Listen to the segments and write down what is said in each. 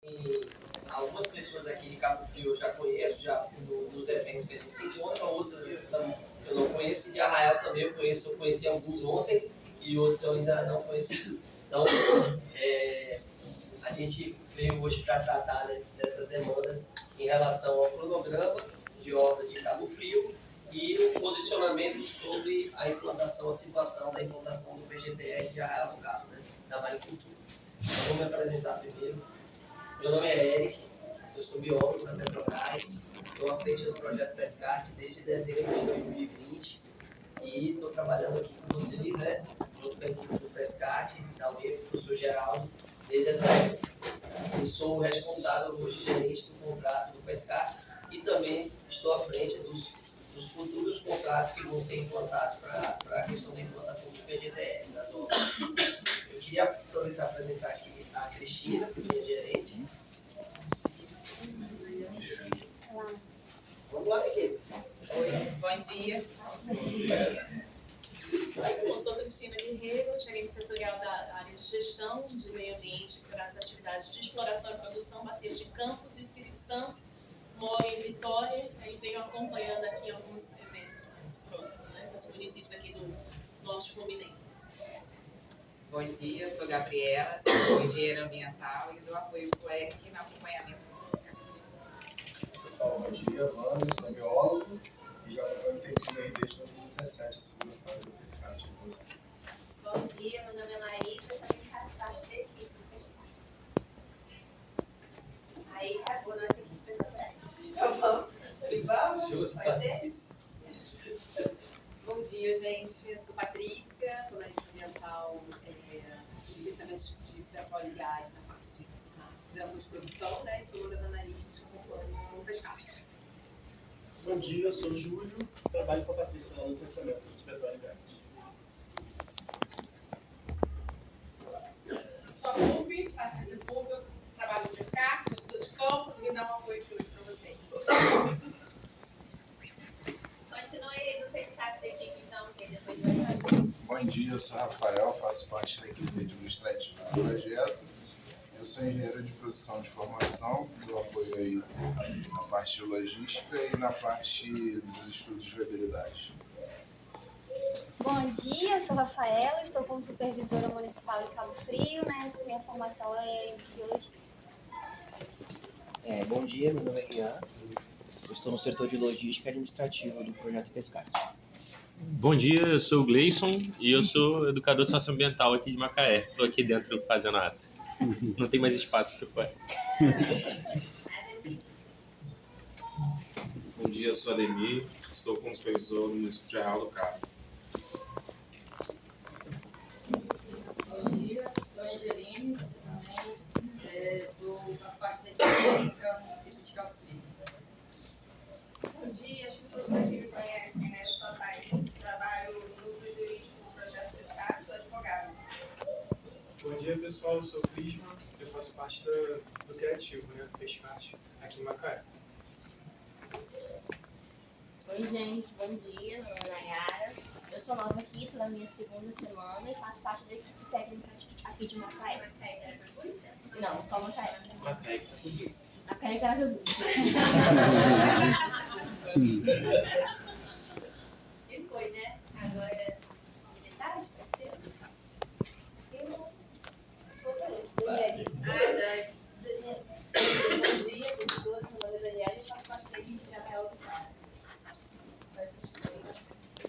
E algumas pessoas aqui de Cabo Frio eu já conheço, dos eventos que a gente se encontra, outras eu não conheço, e de Arraial também eu conheci alguns ontem e outros eu ainda não conheci. Então, a gente veio hoje para tratar, né, dessas demandas em relação ao cronograma de obra de Cabo Frio e o posicionamento sobre a implantação, a situação da implantação do PGTR de Arraial do Cabo, né, da maricultura. Então, vou me apresentar primeiro. Meu nome é Eric, eu sou biólogo da Petrobras, estou à frente do projeto Pescarte desde dezembro de 2020 e estou trabalhando aqui com vocês, né, junto com a equipe do Pescarte, da UEF, professor Geraldo, desde essa época. E sou o responsável hoje, gerente do contrato do Pescarte, e também estou à frente dos futuros contratos que vão ser implantados para a questão da implantação dos PGTS, das obras. Eu queria aproveitar para apresentar aqui a Cristina, minha gerente. Vamos lá, equipe. Oi, bom dia. Eu sou Cristina Guerreiro, gerente setorial da área de gestão de meio ambiente para as atividades de exploração e produção, bacia de Campos e Espírito Santo. Moro em Vitória e venho acompanhando aqui alguns eventos mais próximos, né, dos municípios aqui do Norte Fluminense. Bom dia, sou Gabriela, sou engenheira ambiental e dou apoio para o Eric no acompanhamento do processo. Pessoal, bom dia, Mano, sou biólogo e já estou entendido aí desde 2017 a segunda fase do Pescarte. Bom dia, meu nome é Larissa, também faço parte da equipe do Pescarte. Aí acabou nossa equipe Petrobras. Então vamos? Vai ser isso? Bom dia, gente. Eu sou Patrícia, sou analista ambiental de licenciamento de petróleo e gás na parte de geração de produção, né? E sou uma das analistas que acompanham o Pescarte. Bom dia, eu sou Júlio, trabalho com a Patrícia no licenciamento de petróleo e gás. Eu sou a Rubens, Patrícia Pública, trabalho no Pescarte, no Estudo de Campos e vim dar um apoio de hoje para vocês. Continue no Pescarte da equipe, então, porque depois vai fazer. Bom dia, eu sou Rafael, faço parte da equipe administrativa do projeto. Eu sou engenheiro de produção de formação, dou apoio aí na parte de logística e na parte dos estudos de viabilidade. Bom dia, eu sou Rafaela, estou como supervisora municipal em Cabo Frio, né? Minha formação é em biologia. Bom dia, meu nome é Rian, eu estou no setor de logística administrativa do projeto Pescarte. Bom dia, eu sou o Gleison e eu sou educador socioambiental aqui de Macaé. Estou aqui dentro fazendo ata. Não tem mais espaço aqui fora. Bom dia, eu sou Ademir, estou como supervisor no município de Arraial do Cabo. Bom dia, sou Angeline, também faço parte da equipe técnica do município de Cabo Frio. Bom dia, acho que todos aqui me conhecem, né? Eu sou a Thaís, trabalho no núcleo jurídico do projeto Pescarte, sou advogada. Bom dia, pessoal, eu sou o Crisma, eu faço parte do criativo, né, do Pescarte, aqui em Macaé. Oi, gente, bom dia, meu nome é Nayara. Eu sou nova aqui, estou na minha segunda semana e faço parte da equipe técnica aqui de Macaé. Macaé que era Cabúzia? Não, só Macaé. Macaé que tá tudo. Macaé que era Cabúzia. E foi, né? Agora, metade, pode ser? Bom dia, professor, meu nome é Daniela e faço parte da equipe de Arraial do Cabo.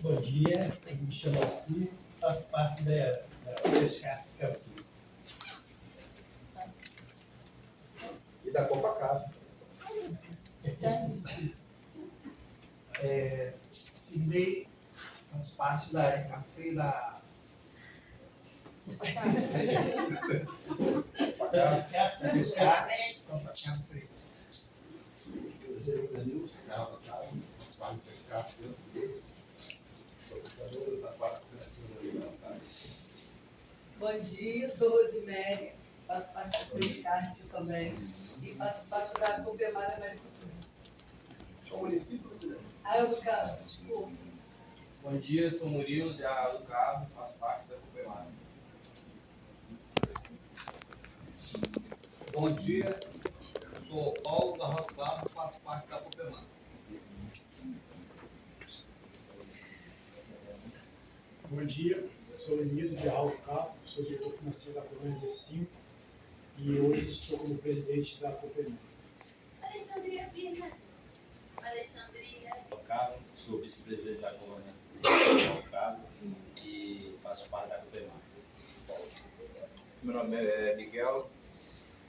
Bom dia, eu me chamo Alci, faço parte da Pescarte Cabo Frio. E da Copacabana. Sidney, faço parte da área Cabo Frio da Pescarte, são para Cabo Frio. Bom dia, sou Rosemary, faço parte do Pescarte também e faço parte da Copemar da Maricultura. Qual município, Rosemary? Arraial do Cabo, desculpa. Bom dia, sou Murilo, de Arraial do Cabo, faço parte da Copemar. Bom dia, sou Paulo Barroso Barros, faço parte da Copemar. Bom dia, sou Emílio de Arrau Capo, sou diretor financeiro da Colônia Z5 e hoje estou como presidente da Copemar. Alexandria Pina. Alexandria. Cabo, sou vice-presidente da Colônia Cabo e faço parte da Copemar. Meu nome é Miguel,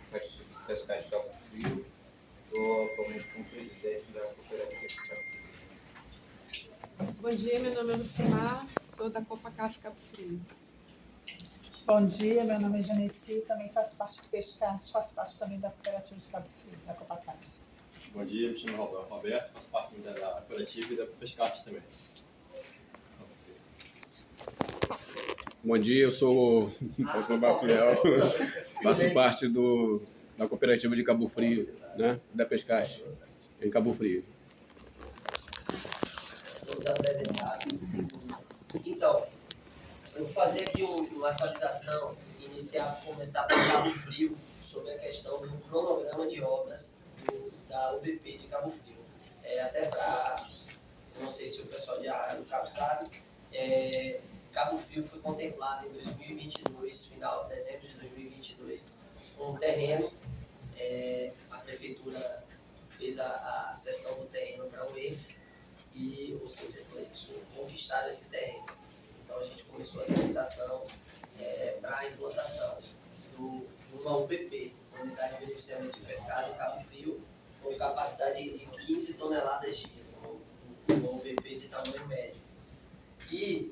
pescador de Cabo Frio, estou atualmente como presidente da cooperativa. Bom dia, meu nome é Lucimar, sou da Copacaf Cabo Frio. Bom dia, meu nome é Janeci, também faço parte do Pescarte, faço parte também da cooperativa de Cabo Frio, da Copacaf. Bom dia, me chamo Roberto, faço parte da coletiva e da Pescarte também. Bom dia, eu sou o Bacurel, faço parte da cooperativa de Cabo Frio, né, da Pescarte, em Cabo Frio. Então, eu vou fazer aqui uma atualização inicial, começar por Cabo Frio, sobre a questão do cronograma de obras da UBP de Cabo Frio. Até para, não sei se o pessoal de Arraial do Cabo sabe, Cabo Frio foi contemplado em 2022, final de dezembro de 2022, um terreno, a prefeitura fez a cessão do terreno para o EIF, e, ou seja, eles conquistaram esse terreno. Então a gente começou a tramitação para a implantação de uma UBP, Unidade de Beneficiamento de Pescado em Cabo Frio, com capacidade de 15 toneladas dia, uma UBP de tamanho médio. E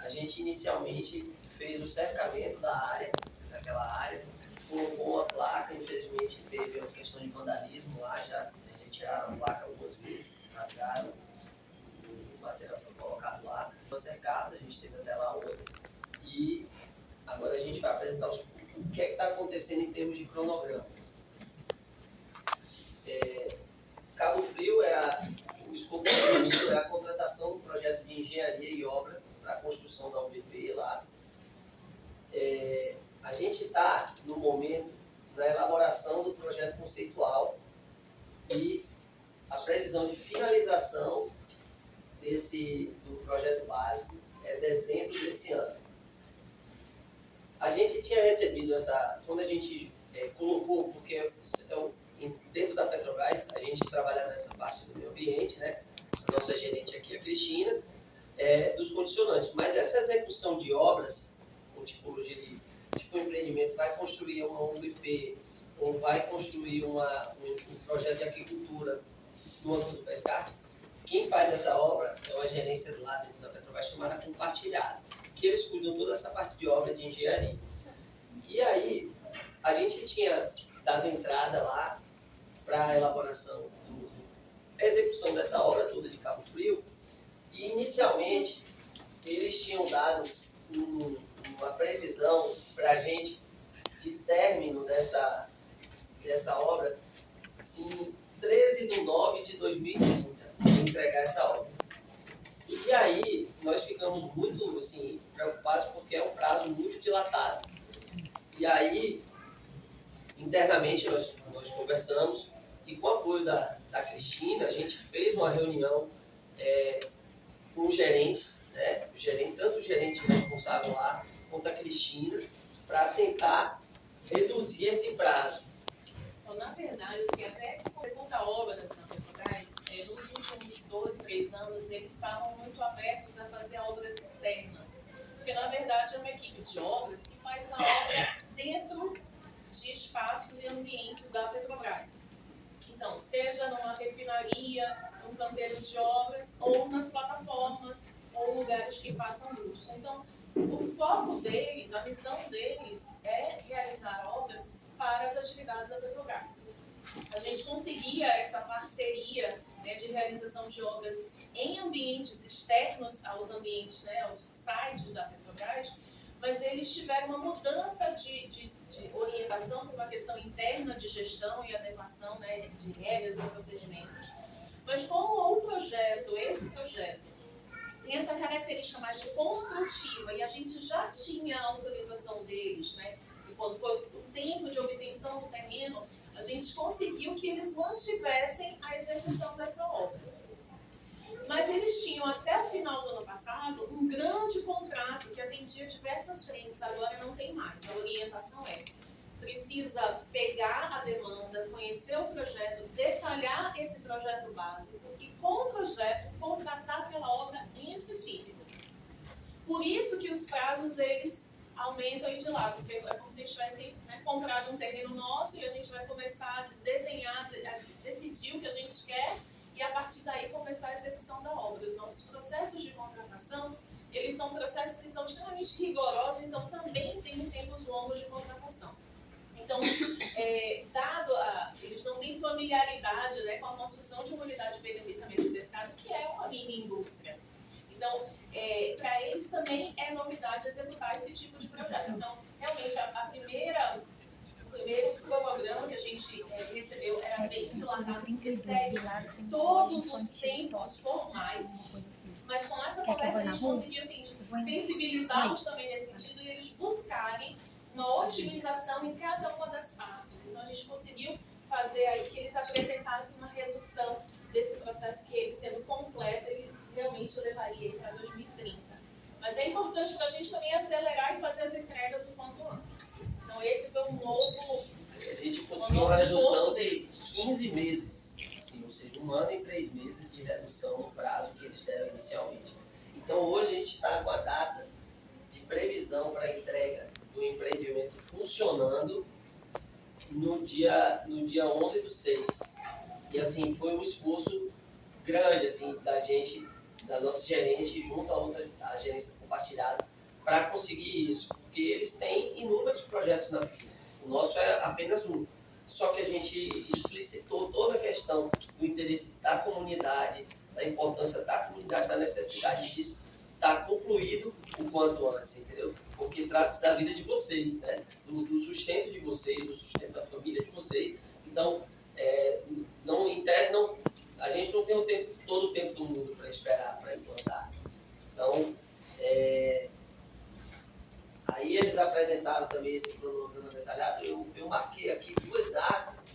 a gente inicialmente fez o cercamento daquela área, colocou uma placa, infelizmente teve uma questão de vandalismo lá, já retiraram a placa algumas vezes, rasgaram, o material foi colocado lá, foi cercado, a gente teve até lá ontem, e agora a gente vai apresentar o que é que está acontecendo em termos de cronograma. Cabo Frio o escopo primeiro é a contratação do projeto de engenharia e obra para a construção da UBP lá. A gente está, no momento, na elaboração do projeto conceitual e a previsão de finalização do projeto básico é dezembro desse ano. A gente tinha recebido quando a gente colocou, porque dentro da Petrobras, a gente trabalha nessa parte do meio ambiente, né? A nossa gerente aqui, a Cristina, dos condicionantes. Mas essa execução de obras, com tipologia de tipo empreendimento, vai construir uma UBP ou vai construir um projeto de agricultura no âmbito do Pescarte, quem faz essa obra é uma gerência lá dentro da Petrobras chamada compartilhada, que eles cuidam toda essa parte de obra de engenharia. E aí, a gente tinha dado entrada lá para a elaboração, a execução dessa obra toda de Cabo Frio, e inicialmente eles tinham dado uma previsão para a gente de término dessa obra em 13/9/2030, entregar essa obra. E aí nós ficamos muito assim, preocupados porque é um prazo muito dilatado. E aí, internamente, nós conversamos e com o apoio da Cristina, a gente fez uma reunião com os gerentes, né? Tanto o gerente responsável lá quanto a Cristina, para tentar reduzir esse prazo. Então, na verdade, assim, até com a segunda obra da Santa Petrobras, nos últimos 2, 3 anos, eles estavam muito abertos a fazer obras externas. Porque, na verdade, é uma equipe de obras que faz a obra dentro de espaços e ambientes da Petrobras. Então, seja numa refinaria, num canteiro de obras, ou nas plataformas, ou lugares que passam dutos. Então, o foco deles, a missão deles é realizar obras para as atividades da Petrobras. A gente conseguia essa parceria, né, de realização de obras em ambientes externos aos ambientes, né, aos sites da Petrobras, mas eles tiveram uma mudança de orientação por uma questão interna de gestão e adequação, né, de regras e procedimentos. Mas como esse projeto tem essa característica mais de construtiva e a gente já tinha a autorização deles, né, e quando foi o tempo de obtenção do terreno, a gente conseguiu que eles mantivessem a execução dessa obra. Mas eles tinham até o final do ano passado um grande contrato que atendia diversas frentes, agora não tem mais. A orientação é: precisa pegar a demanda, conhecer o projeto, detalhar esse projeto básico e, com o projeto, contratar aquela obra em específico. Por isso que os prazos, eles aumentam de lá, porque é como se a gente tivesse, né, comprado um terreno nosso e a gente vai começar a desenhar, a decidir o que a gente quer e, a partir daí, começar a execução da obra. Os nossos processos de contratação, eles são processos que são extremamente rigorosos, então também tem tempos longos de contratação. Então, eles não têm familiaridade, né, com a construção de uma unidade de beneficiamento de pescado, que é uma mini indústria. Então, para eles também é novidade executar esse tipo de projeto. Então, realmente, o primeiro cronograma que a gente recebeu era bem dilatado, porque segue todos os tempos formais. Mas com essa conversa a gente conseguiu assim, sensibilizá-los também nesse sentido e eles buscarem uma otimização em cada uma das partes. Então, a gente conseguiu fazer aí que eles apresentassem uma redução desse processo, que ele, sendo completo, ele realmente levaria para 2030. Mas é importante para a gente também acelerar e fazer as entregas o quanto antes. Então, esse foi um novo... A gente conseguiu uma redução de 15 meses, assim, ou seja, 1 ano e 3 meses de redução no prazo que eles deram inicialmente. Então, hoje a gente está com a data de previsão para a entrega do empreendimento funcionando no dia 11/6. E assim, foi um esforço grande assim, da nossa gerente, junto à gerência compartilhada, para conseguir isso. Porque eles têm inúmeros projetos na fila. O nosso é apenas um. Só que a gente explicitou toda a questão do interesse da comunidade, da importância da comunidade, da necessidade disso está concluído o quanto antes, entendeu? Porque trata-se da vida de vocês, né? Do sustento de vocês, do sustento da família de vocês. Então, em tese, a gente não tem todo o tempo do mundo para esperar, para implantar. Então, aí eles apresentaram também esse cronograma detalhado. Eu marquei aqui 2 datas,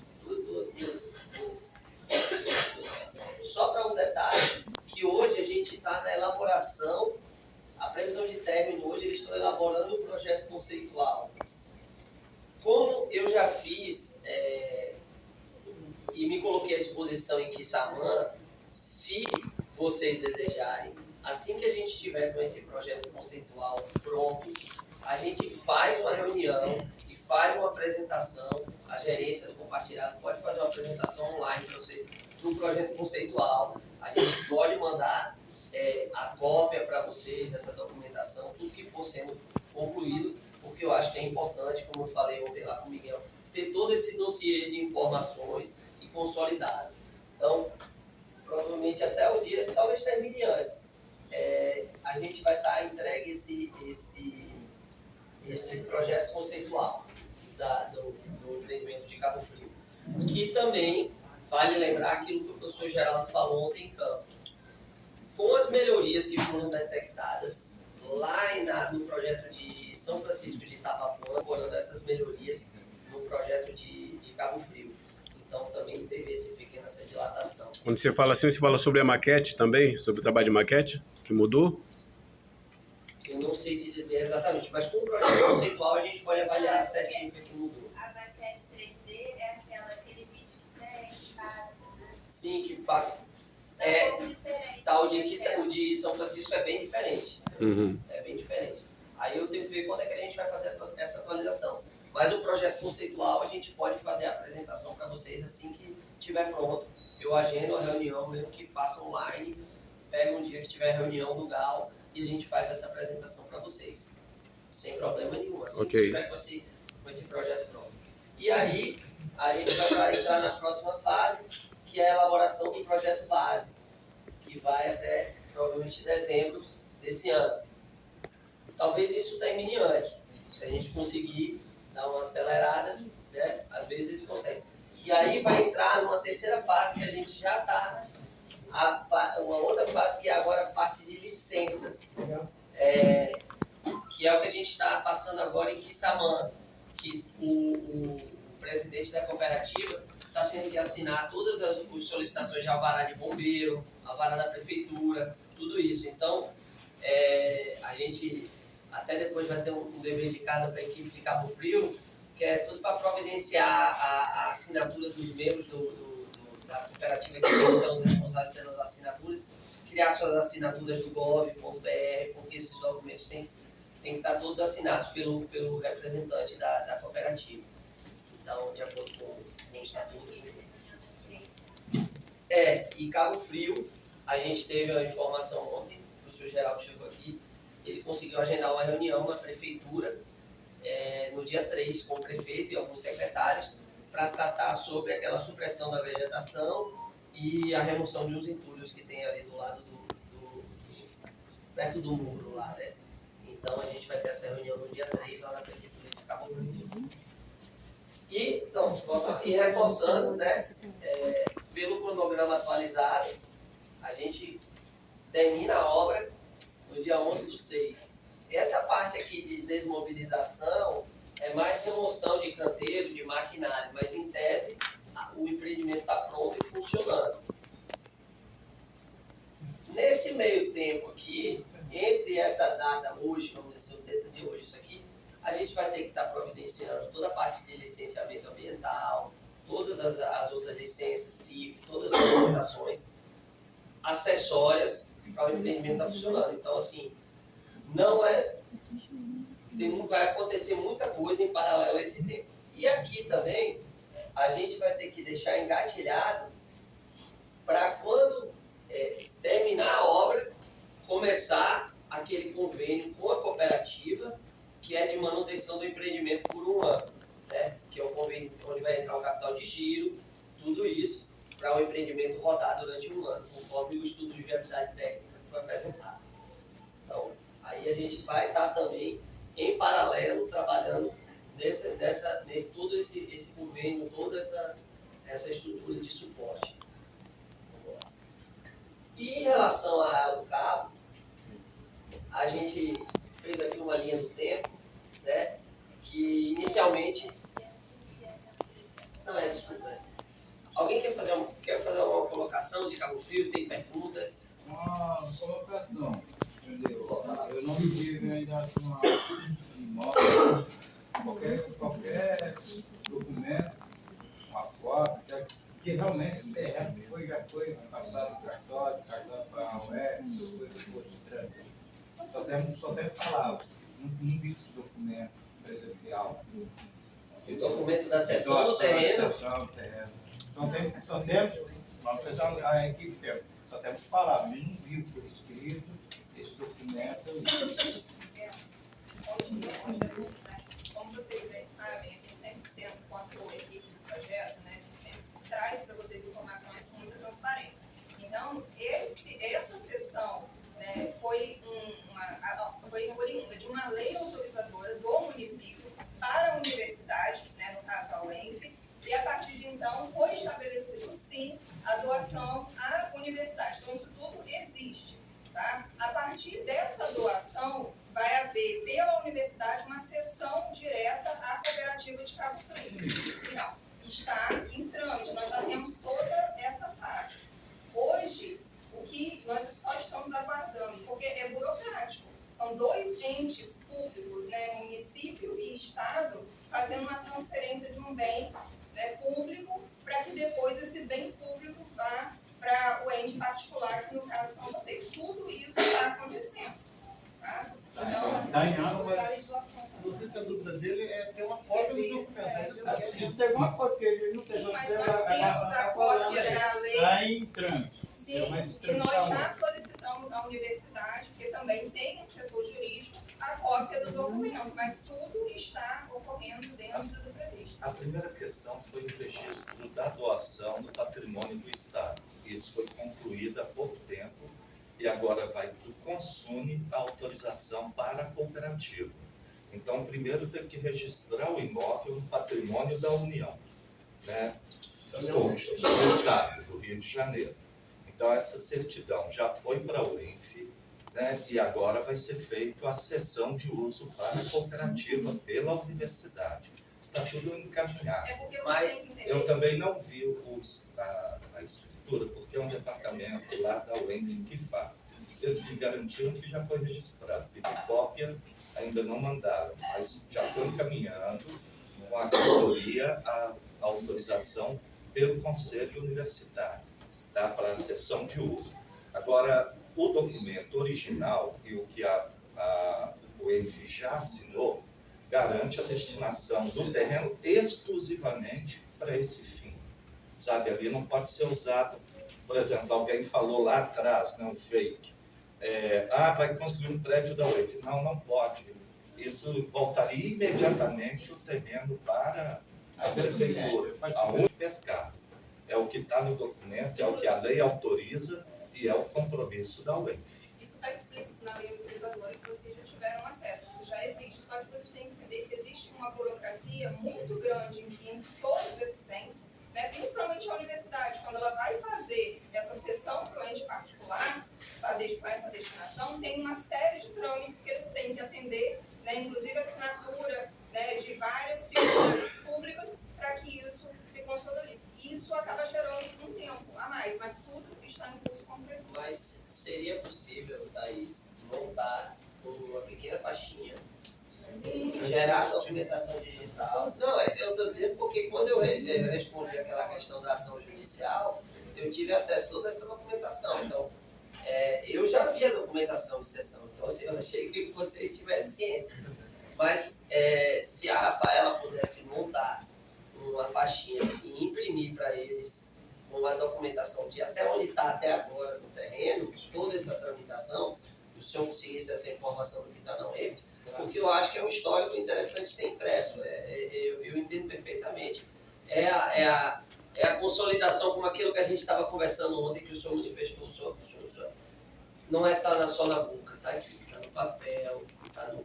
só para um detalhe, que hoje a gente está na elaboração, a previsão de término hoje, eles estão elaborando o projeto conceitual. Como eu já fiz e me coloquei à disposição em Quissamã, se vocês desejarem, assim que a gente estiver com esse projeto conceitual pronto, a gente faz uma reunião e faz uma apresentação. A gerência do compartilhado pode fazer uma apresentação online para vocês do projeto conceitual. A gente pode mandar a cópia para vocês dessa documentação, tudo que for sendo concluído, porque eu acho que é importante, como eu falei ontem lá com o Miguel, ter todo esse dossiê de informações e consolidado. Então, provavelmente até o dia, talvez termine antes, a gente vai estar entregue esse projeto conceitual do empreendimento de Cabo Frio, que também vale lembrar aquilo que o professor Geraldo falou ontem em campo. Com as melhorias que foram detectadas lá no projeto de São Francisco de Itapapuã, foram essas melhorias no projeto de Cabo Frio. Então também teve essa pequena dilatação. Quando você fala assim, você fala sobre a maquete também? Sobre o trabalho de maquete, que mudou? Eu não sei te dizer exatamente, mas com o projeto conceitual a gente pode avaliar certinho o que mudou. A maquete 3D é aquele vídeo que passa, né? Sim, que passa. É um pouco diferente. O de São Francisco é bem diferente. Uhum. É bem diferente. Aí eu tenho que ver quando é que a gente vai fazer essa atualização. Mas o projeto conceitual a gente pode fazer a apresentação para vocês assim que estiver pronto. Eu agendo a reunião, mesmo que faça online, pega um dia que tiver reunião do GAL e a gente faz essa apresentação para vocês. Sem problema nenhum, assim que estiver com esse projeto pronto. E aí, a gente vai entrar na próxima fase, que é a elaboração do projeto básico, que vai até provavelmente dezembro desse ano. Talvez isso termine antes, se a gente conseguir dar uma acelerada, né? Às vezes eles conseguem. E aí vai entrar numa terceira fase que a gente já está, uma outra fase que é agora a parte de licenças, que é o que a gente está passando agora em Quissamã, que o presidente da cooperativa está tendo que assinar todas as solicitações de alvará de bombeiro, alvará da prefeitura, tudo isso. Então, a gente até depois vai ter um dever de casa para a equipe de Cabo Frio, que é tudo para providenciar a assinatura dos membros da cooperativa, que são os responsáveis pelas assinaturas, criar suas assinaturas do gov.br, porque esses documentos têm que estar todos assinados pelo representante da cooperativa. Então, de acordo com o estatuto. E Cabo Frio, a gente teve a informação ontem, o professor Geraldo chegou aqui, ele conseguiu agendar uma reunião na prefeitura no dia 3 com o prefeito e alguns secretários para tratar sobre aquela supressão da vegetação e a remoção de uns entulhos que tem ali do lado perto do muro lá, né? Então a gente vai ter essa reunião no dia 3 lá na prefeitura de Cabo Frio. E reforçando, né, pelo cronograma atualizado, a gente termina a obra no dia 11/6. Essa parte aqui de desmobilização é mais remoção de canteiro, de maquinário, mas em tese o empreendimento está pronto e funcionando. Nesse meio tempo aqui, entre essa data hoje, vamos dizer, o data de hoje, isso aqui, a gente vai ter que estar providenciando toda a parte de licenciamento ambiental, todas as outras licenças, CIF, todas as documentações acessórias para o empreendimento estar funcionando. Então, assim, não vai acontecer muita coisa em paralelo a esse tempo. E aqui também, a gente vai ter que deixar engatilhado para quando terminar a obra, começar aquele convênio com a cooperativa, que é de manutenção do empreendimento por 1 ano, né? Que é um convênio onde vai entrar o capital de giro, tudo isso, para o empreendimento rodar durante 1 ano, conforme o estudo de viabilidade técnica que foi apresentado. Então, aí a gente vai estar também, em paralelo, trabalhando todo esse convênio, toda essa estrutura de suporte. E em relação a Arraial do Cabo, a gente fez aqui uma linha do tempo, né, que inicialmente... Desculpa. Alguém quer fazer uma colocação de Cabo Frio? Tem perguntas? Uma colocação, entendeu? Eu não tive ainda uma qualquer documento, uma foto, que realmente esse terreno já foi passado do cartório para a UES, coisas outras. Só temos palavras, não vi esse documento presencial. O documento da cessão do terreno? Só temos, vamos fechar a equipe tempo, só temos palavras, não vi por escrito esse documento. Como vocês bem sabem, a gente sempre tenta, quanto a equipe do projeto, né, a gente sempre traz para vocês informações com muita transparência. Então, essa sessão, né, foi oriunda de uma lei autorizadora do município para a universidade, né, no caso a UENF, e a partir de então foi estabelecido sim a doação à universidade. Então isso tudo existe. Tá? A partir dessa doação vai haver pela universidade uma cessão direta à cooperativa de Cabo Frio. Então, está em trâmite, nós já temos toda essa fase. Hoje, o que nós só estamos aguardando, porque é burocrático, são 2 entes públicos, né, município e estado, fazendo uma transferência de um bem, né, público, para que depois esse bem público vá para o ente particular, que no caso são vocês. Tudo isso está acontecendo. Tá? Então, não sei se a dúvida dele é ter uma cópia do documento. Se não tem uma cópia, ele não tem. Sim, mas nós temos a cópia da lei. Está em trâmite. Sim, e nós já solicitamos à universidade, que também tem no setor jurídico, a cópia do documento, mas tudo está ocorrendo dentro do previsto. A primeira questão foi o registro da doação do patrimônio do Estado. Isso foi concluído há pouco tempo e agora vai para o Consune a autorização para a cooperativa. Então, primeiro teve que registrar o imóvel no patrimônio da União, né, do Estado, do Rio de Janeiro. Então, essa certidão já foi para a UENF, né, e agora vai ser feita a cessão de uso para a cooperativa pela universidade. está tudo encaminhado. É porque você Mas tem que entender. eu também não vi a escritura, porque é um departamento lá da UENF que faz. Eles me garantiram que já foi registrado. Pedir cópia ainda não mandaram, mas já estão encaminhando com a reitoria a autorização pelo Conselho Universitário, tá? Para a sessão de uso. Agora, o documento original e o que o UENF já assinou garante a destinação do terreno exclusivamente para esse fim. Sabe, ali não pode ser usado, por exemplo, alguém falou lá atrás, né, um fake, vai construir um prédio da UENF. Não, não pode. Isso voltaria imediatamente o terreno para a prefeitura, aonde pescar. É o que está no documento, é o que a lei autoriza e é o compromisso da UENF. Isso está explícito na lei autorizadora que vocês já tiveram acesso, isso já existe, só que vocês têm que entender que existe uma burocracia muito grande em todos esses entes, né? Principalmente a universidade, quando ela vai fazer essa cessão para o ente particular, com essa destinação, tem uma série de trâmites que eles têm que atender, né? Inclusive a assinatura, né, de várias figuras públicas para que isso se consolide. Isso acaba gerando um tempo a mais, mas tudo está em curso completo. Mas seria possível, Thaís, montar uma pequena pastinha, gerar documentação digital? Não, eu estou dizendo porque quando eu respondi aquela questão da ação judicial, eu tive acesso a toda essa documentação. Então, eu já vi a documentação de sessão, então assim, eu achei que vocês tivessem ciência. Mas se a Rafaela pudesse montar uma pastinha e imprimir para eles uma documentação de até onde está até agora no terreno, toda essa tramitação, e o senhor conseguisse essa informação do que está na UENF, porque eu acho que é um histórico interessante ter impresso. Eu entendo perfeitamente. É a consolidação, como aquilo que a gente estava conversando ontem, que o senhor manifestou, o senhor não está só na boca, está aqui, está no papel,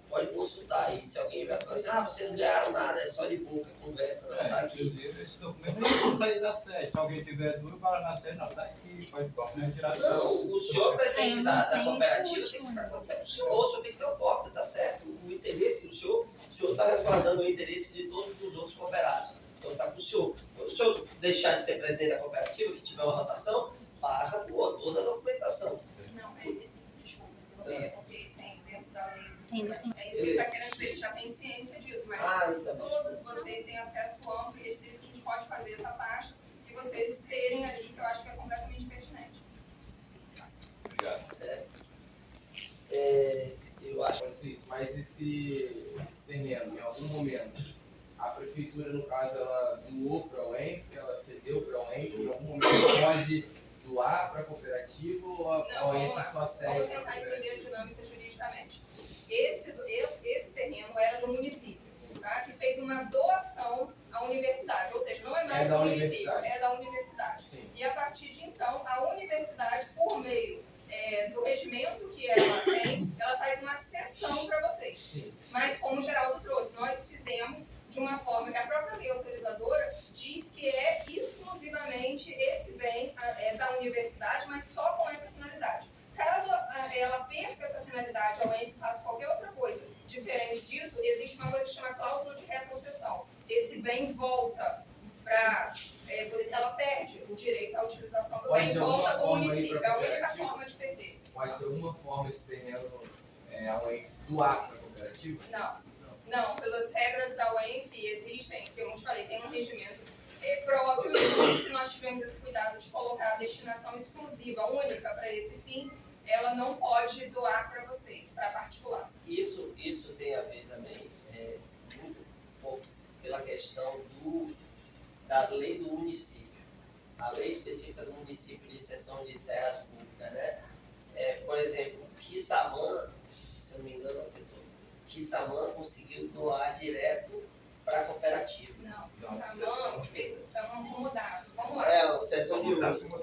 pode consultar aí. Se alguém vai falar assim, vocês não ganharam nada, é só de boca, conversa, não, está aqui. Esse documento não pode sair da sede. Se alguém tiver dúvida, fala na sede, não, está aqui, pode tirar. Não, o senhor, presidente da cooperativa, tem que ficar conversando com o senhor tem que ter um cópia, tá certo? O interesse, o senhor está resguardando o interesse de todos os outros cooperados. Então está com o senhor. Quando o senhor deixar de ser presidente da cooperativa, que tiver uma rotação, passa por toda a documentação. Não, desculpa, porque tem dentro da lei. É isso que ele está querendo dizer, ele já tem ciência disso, mas todos vocês têm acesso amplo e restrito, a gente pode fazer essa parte e vocês terem ali, que eu acho que é completamente pertinente. Obrigado. Certo. Eu acho. Francisco, mas esse terreno, em algum momento, a prefeitura, no caso, ela doou para a UENF, ela cedeu para a UENF, em algum momento pode doar para a cooperativa ou a UENF só cede? Vamos tentar entender a dinâmica juridicamente. Esse terreno era do município, tá? Que fez uma doação à universidade, ou seja, não é mais do município, é da universidade. Sim. E a partir de então, a universidade, por meio do regimento que ela tem, ela faz uma cessão para vocês. Sim. Mas como o Geraldo trouxe, nós fizemos de uma forma que a própria lei autorizadora diz que é exclusivamente esse bem da universidade, mas só com essa finalidade. Caso ela perca essa finalidade, a UENF faça qualquer outra coisa diferente disso, existe uma coisa que chama cláusula de retrocessão. Esse bem volta para... ela perde o direito à utilização do bem e volta para o município. É a única forma de perder. Pode de alguma forma esse terreno a UENF doar para a cooperativa? Não, pelas regras da UENF existem, como eu te falei, tem um regimento próprio, e por isso que nós tivemos esse cuidado de colocar a destinação exclusiva, única para esse fim, ela não pode doar para vocês, para particular. Isso tem a ver também muito pouco pela questão da lei do município, a lei específica do município de cessão de terras públicas, né? Por exemplo, Quissamã, se eu não me engano, Quissamã conseguiu doar direto para a cooperativa. Não, Quissamã fez mudado. Vamos lá. Sessão de uso.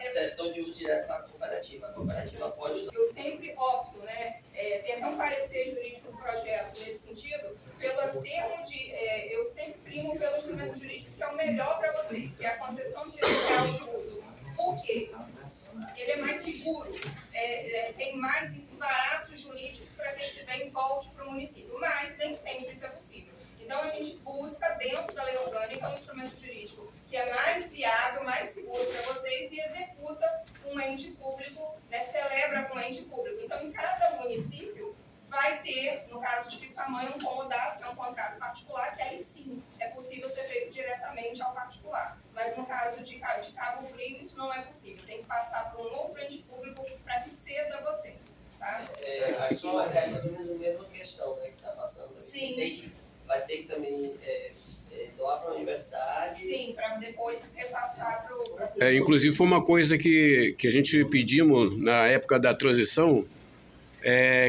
Sessão de uso direto para a cooperativa pode usar. Eu sempre opto, tentar um parecer jurídico do projeto nesse sentido, pelo termo eu sempre primo pelo instrumento jurídico que é o melhor para vocês, que é a concessão judicial de uso. Por quê? Ele é mais seguro, tem mais embaraços jurídicos para que esse bem volte para o município, mas nem sempre isso é possível. Então a gente busca que é mais viável, mais seguro para vocês e executa com um ente público, né, celebra com um ente público. Então, em cada município vai ter, no caso de Quissamã, um comodato, que é um contrato particular, que aí sim é possível ser feito diretamente ao particular. Mas no caso de Cabo Frio, isso não é possível. Tem que passar por um outro ente público para que ceda a vocês. Tá? Aqui é mais ou menos a mesma questão, né, que está passando. Sim. Vai ter que também doar para a universidade. Sim, para depois repassar para o... Inclusive foi uma coisa que a gente pedimos na época da transição,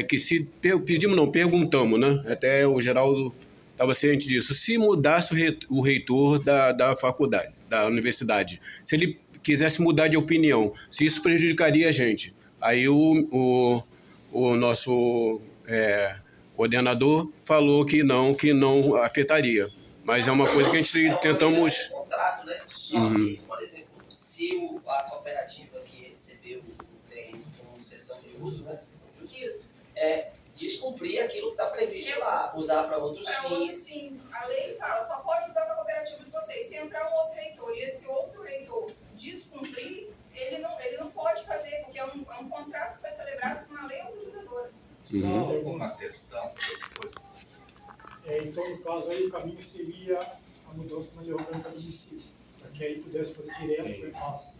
que se pedimos não, perguntamos, né? Até o Geraldo estava ciente disso. Se mudasse o reitor da faculdade, da universidade, se ele quisesse mudar de opinião, se isso prejudicaria a gente. Aí o nosso coordenador falou que não afetaria. Mas é uma coisa que a gente tentamos... É um contrato, né? Só se, por exemplo, se a cooperativa que recebeu tem como cessão de uso, né? Cessão de uso, descumprir aquilo que está previsto lá, usar para outros fins. Sim, a lei fala, só pode usar para a cooperativa de vocês. Se entrar um outro reitor e esse outro reitor descumprir, ele não pode fazer, porque é um contrato que foi celebrado com uma lei autorizadora. Só alguma questão depois. Então, no caso aí, o caminho seria a mudança na lei orgânica do município, para que aí pudesse fazer direto o repasse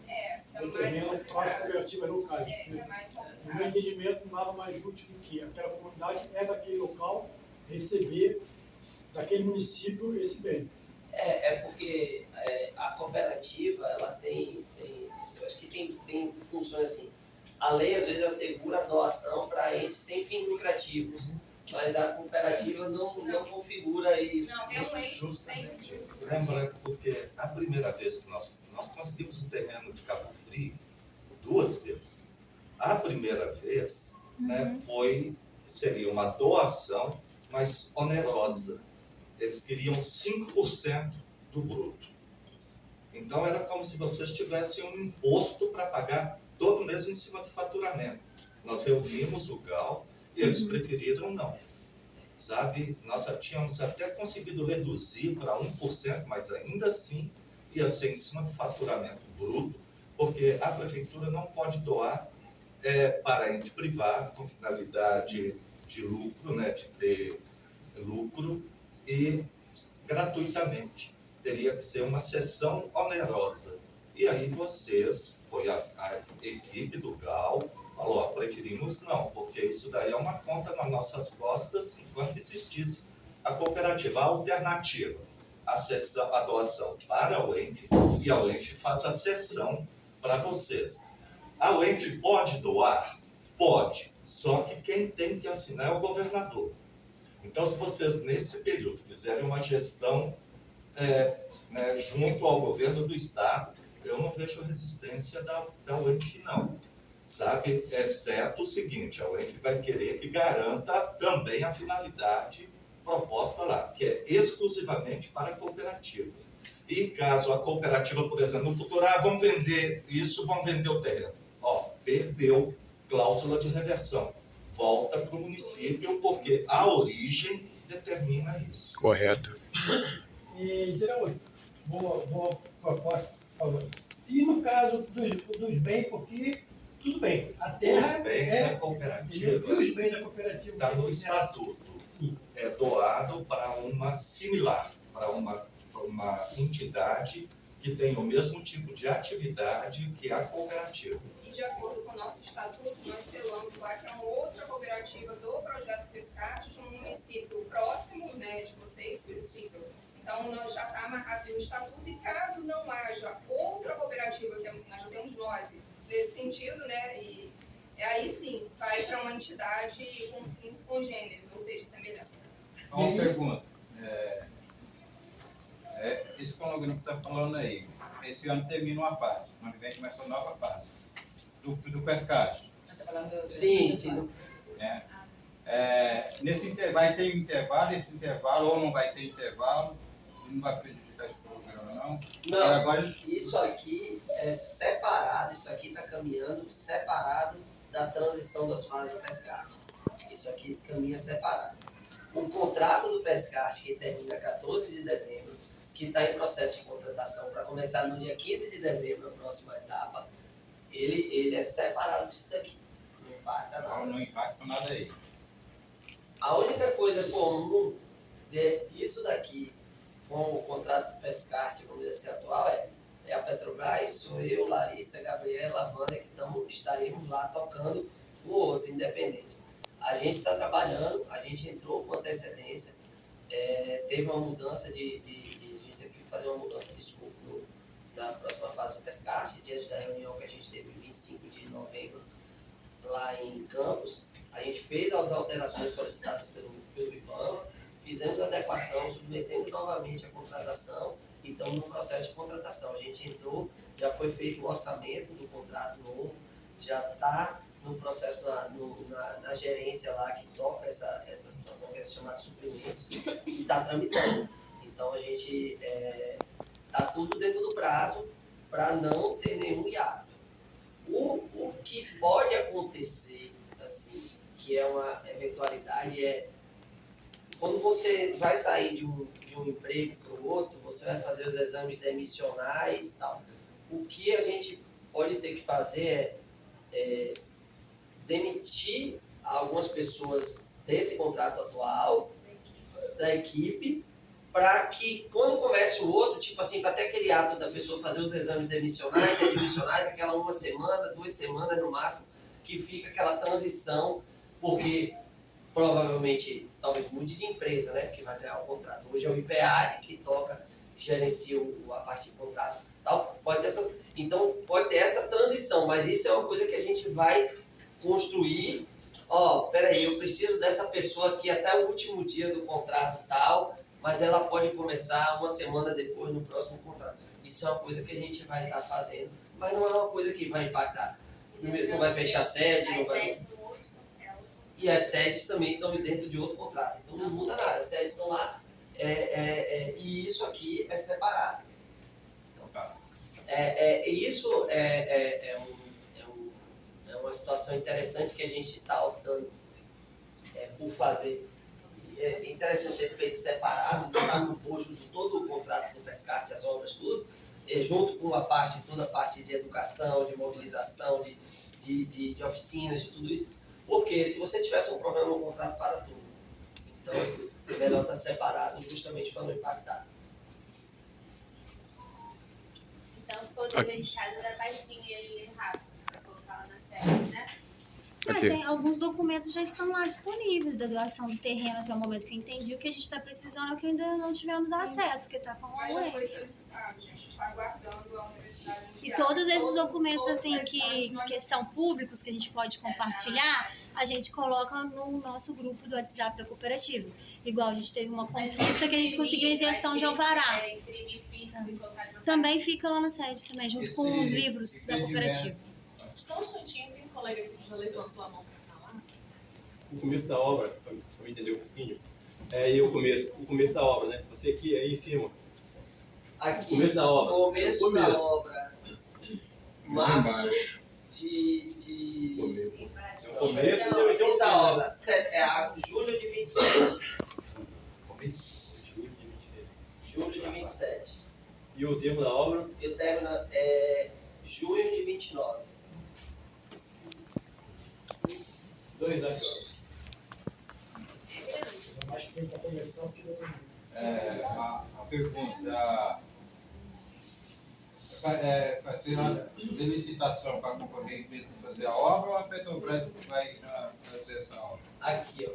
do terreno para as cooperativas locais. No meu entendimento, nada mais útil do que aquela comunidade daquele local receber daquele município esse bem. Porque a cooperativa, ela tem eu acho que tem funções assim. A lei, às vezes, assegura a doação para entes sem fins lucrativos, mas a cooperativa não configura isso. Não, é um ente sem Lembra, porque a primeira vez que nós conseguimos o terreno de Cabo Frio 2 vezes. A primeira vez seria uma doação, mas onerosa. Eles queriam 5% do bruto. Então, era como se vocês tivessem um imposto para pagar todo mês em cima do faturamento. Nós reunimos o GAL e eles preferiram não. Sabe, nós já tínhamos até conseguido reduzir para 1%, mas ainda assim ia ser em cima do faturamento bruto, porque a prefeitura não pode doar para ente privado com finalidade de lucro, né, de ter lucro, e gratuitamente. Teria que ser uma cessão onerosa. E aí vocês, foi a equipe do GAL, falou, preferimos não, porque isso daí é uma conta nas nossas costas enquanto existisse a cooperativa. A alternativa, a doação para a UENF, e a UENF faz a cessão para vocês. A UENF pode doar? Pode, só que quem tem que assinar é o governador. Então, se vocês, nesse período, fizerem uma gestão junto ao governo do Estado, eu não vejo resistência da UENF, não. Sabe, exceto o seguinte, a UENF vai querer que garanta também a finalidade proposta lá, que é exclusivamente para a cooperativa. E caso a cooperativa, por exemplo, no futuro, vão vender isso, vão vender o terreno. Perdeu cláusula de reversão. Volta para o município, porque a origem determina isso. Correto. E, Geraldo, boa proposta, por favor. E no caso dos bens, porque tudo bem, a terra os bens da cooperativa. E os bens da cooperativa? Está no estatuto. Sim. É doado para uma similar, para uma entidade que tem o mesmo tipo de atividade que a cooperativa. E de acordo com o nosso estatuto, nós selamos lá que é uma outra cooperativa do Projeto Pescarte de um município próximo, né, de vocês, se possível. Então, nós já está amarrado no estatuto e caso não haja outra cooperativa, que nós já temos 9, nesse sentido, né, e aí sim, vai para uma entidade com fins congêneres, ou seja, semelhantes. Uma pergunta. Esse cronograma que está falando aí, esse ano termina uma fase, ano que vem começa uma nova fase do pescagem. Sim. Vai ter intervalo, esse intervalo, ou não vai ter intervalo, não vai prejudicar esse programa, não? Não, agora... isso aqui é separado, isso aqui está caminhando separado da transição das fases do pescagem. Isso aqui caminha separado. O contrato do pescagem, que termina 14 de dezembro, que está em processo de contratação para começar no dia 15 de dezembro, a próxima etapa, ele é separado disso daqui. Não impacta nada. Não impacta nada aí. A única coisa comum disso daqui com o contrato do Pescarte, vamos dizer assim, atual, é a Petrobras, sou eu, Larissa, Gabriela, Vânia, que estaremos lá tocando o outro, independente. A gente está trabalhando, a gente entrou com antecedência, teve uma mudança a gente teve que fazer uma mudança de escopo na próxima fase do Pescarte, diante da reunião que a gente teve em 25 de novembro, lá em Campos. A gente fez as alterações solicitadas pelo IBAMA, fizemos a adequação, submetemos novamente a contratação e estamos no processo de contratação. A gente entrou, já foi feito o orçamento do contrato novo, já está no processo na gerência lá que toca essa situação que é chamada de suprimentos e está tramitando. Então a gente está tudo dentro do prazo para não ter nenhum hiato. O que pode acontecer, assim, que é uma eventualidade, quando você vai sair de um emprego para o outro, você vai fazer os exames demissionais e tal. O que a gente pode ter que fazer é demitir algumas pessoas desse contrato atual, da equipe, para que quando comece o outro, tipo assim, para ter aquele ato da pessoa fazer os exames demissionais e admissionais, aquela 1 semana, 2 semanas no máximo, que fica aquela transição, porque provavelmente talvez mude de empresa, né, que vai ganhar o contrato. Hoje é o IPEAD que toca, gerencia a parte de contrato e tal. Então pode ter essa transição, mas isso é uma coisa que a gente vai construir. Peraí, eu preciso dessa pessoa aqui até o último dia do contrato tal, mas ela pode começar 1 semana depois no próximo contrato. Isso é uma coisa que a gente vai estar fazendo, mas não é uma coisa que vai impactar. Não vai fechar sede, não vai... E as sedes também estão dentro de outro contrato. Então não muda nada, as sedes estão lá. E isso aqui é separado. Isso é uma situação interessante que a gente está optando por fazer. É interessante ter feito separado, estar no bojo de todo o contrato do Pescarte, as obras, tudo, junto com toda a parte de educação, de mobilização, de oficinas, de tudo isso. Porque se você tivesse um problema no contrato, para tudo. Então, é melhor estar separado justamente para não impactar. Então, ficou dedicado da pastinha aí rápido, para colocar lá na série, né? Tem alguns documentos já estão lá disponíveis da doação do terreno até o momento que eu entendi. O que a gente está precisando é que ainda não tivemos acesso, que está com a Mas já foi UEF. solicitado, a gente está aguardando a universidade. E todos esses documentos assim que são públicos, que a gente pode compartilhar, a gente coloca no nosso grupo do WhatsApp da cooperativa. Igual a gente teve uma conquista que a gente conseguiu a isenção de alvará. Também fica lá na sede, também, junto com os livros da cooperativa. Só um instantinho, tem um colega que já levantou a mão para falar. O começo da obra, para entender um pouquinho, o começo da obra, né? Você aqui, aí em cima. Aqui, o começo da obra. Começo da obra. Março de... O começo Começo da obra. Julho de 27. Julho de 27. E o termo da obra? E o término é junho de 29. 2 anos. Acho que tem para começar o que A pergunta fazer uma licitação para concorrer mesmo fazer a obra ou a Petrobras vai fazer essa obra? Aqui, ó.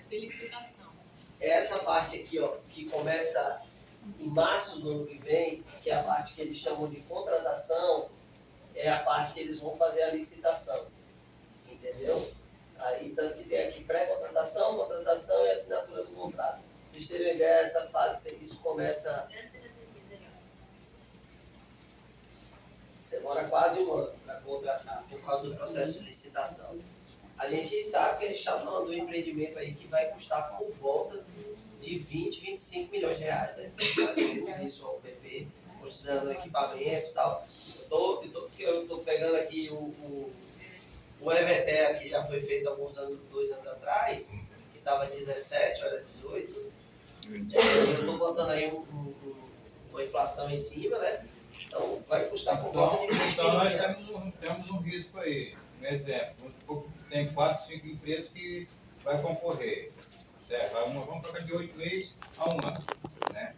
Felicitação. Essa parte aqui, ó, que começa em março do ano que vem, que é a parte que eles chamam de contratação, é a parte que eles vão fazer a licitação. Entendeu? Aí, tanto que tem aqui pré-contratação, contratação e assinatura do contrato. Pra vocês terem uma ideia, essa fase, isso começa... Demora quase 1 ano para contratar, por causa do processo de licitação. A gente sabe que a gente está falando de um empreendimento aí que vai custar por volta de 20, 25 milhões de reais, né? Mais ou menos isso, o PP, considerando equipamentos e tal. Eu estou pegando aqui o EVTER, que já foi feito alguns anos, 2 anos atrás, que estava 17, olha 18. Eu estou botando aí uma inflação em cima, né? Então vai custar por volta de 20 Então nós milhões. temos um risco aí. Um exemplo, vamos supor que tem 4, 5 empresas que vai concorrer. Certo? Vamos para de 8 meses a 1 ano. Né?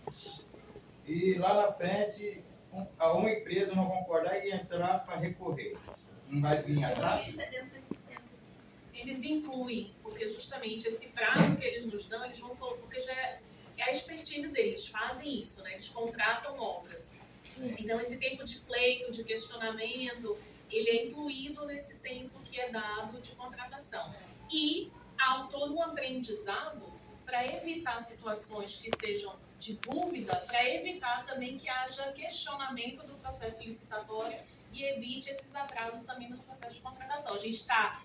E lá na frente, uma empresa não concordar e entrar para recorrer. Não vai vir atrás? Eles incluem, porque justamente esse prazo que eles nos dão, eles vão porque já é a expertise deles, fazem isso, né? Eles contratam obras. Então esse tempo de pleito, de questionamento, ele é incluído nesse tempo que é dado de contratação. E há todo um aprendizado para evitar situações que sejam de dúvida, para evitar também que haja questionamento do processo licitatório e evite esses atrasos também nos processos de contratação. A gente está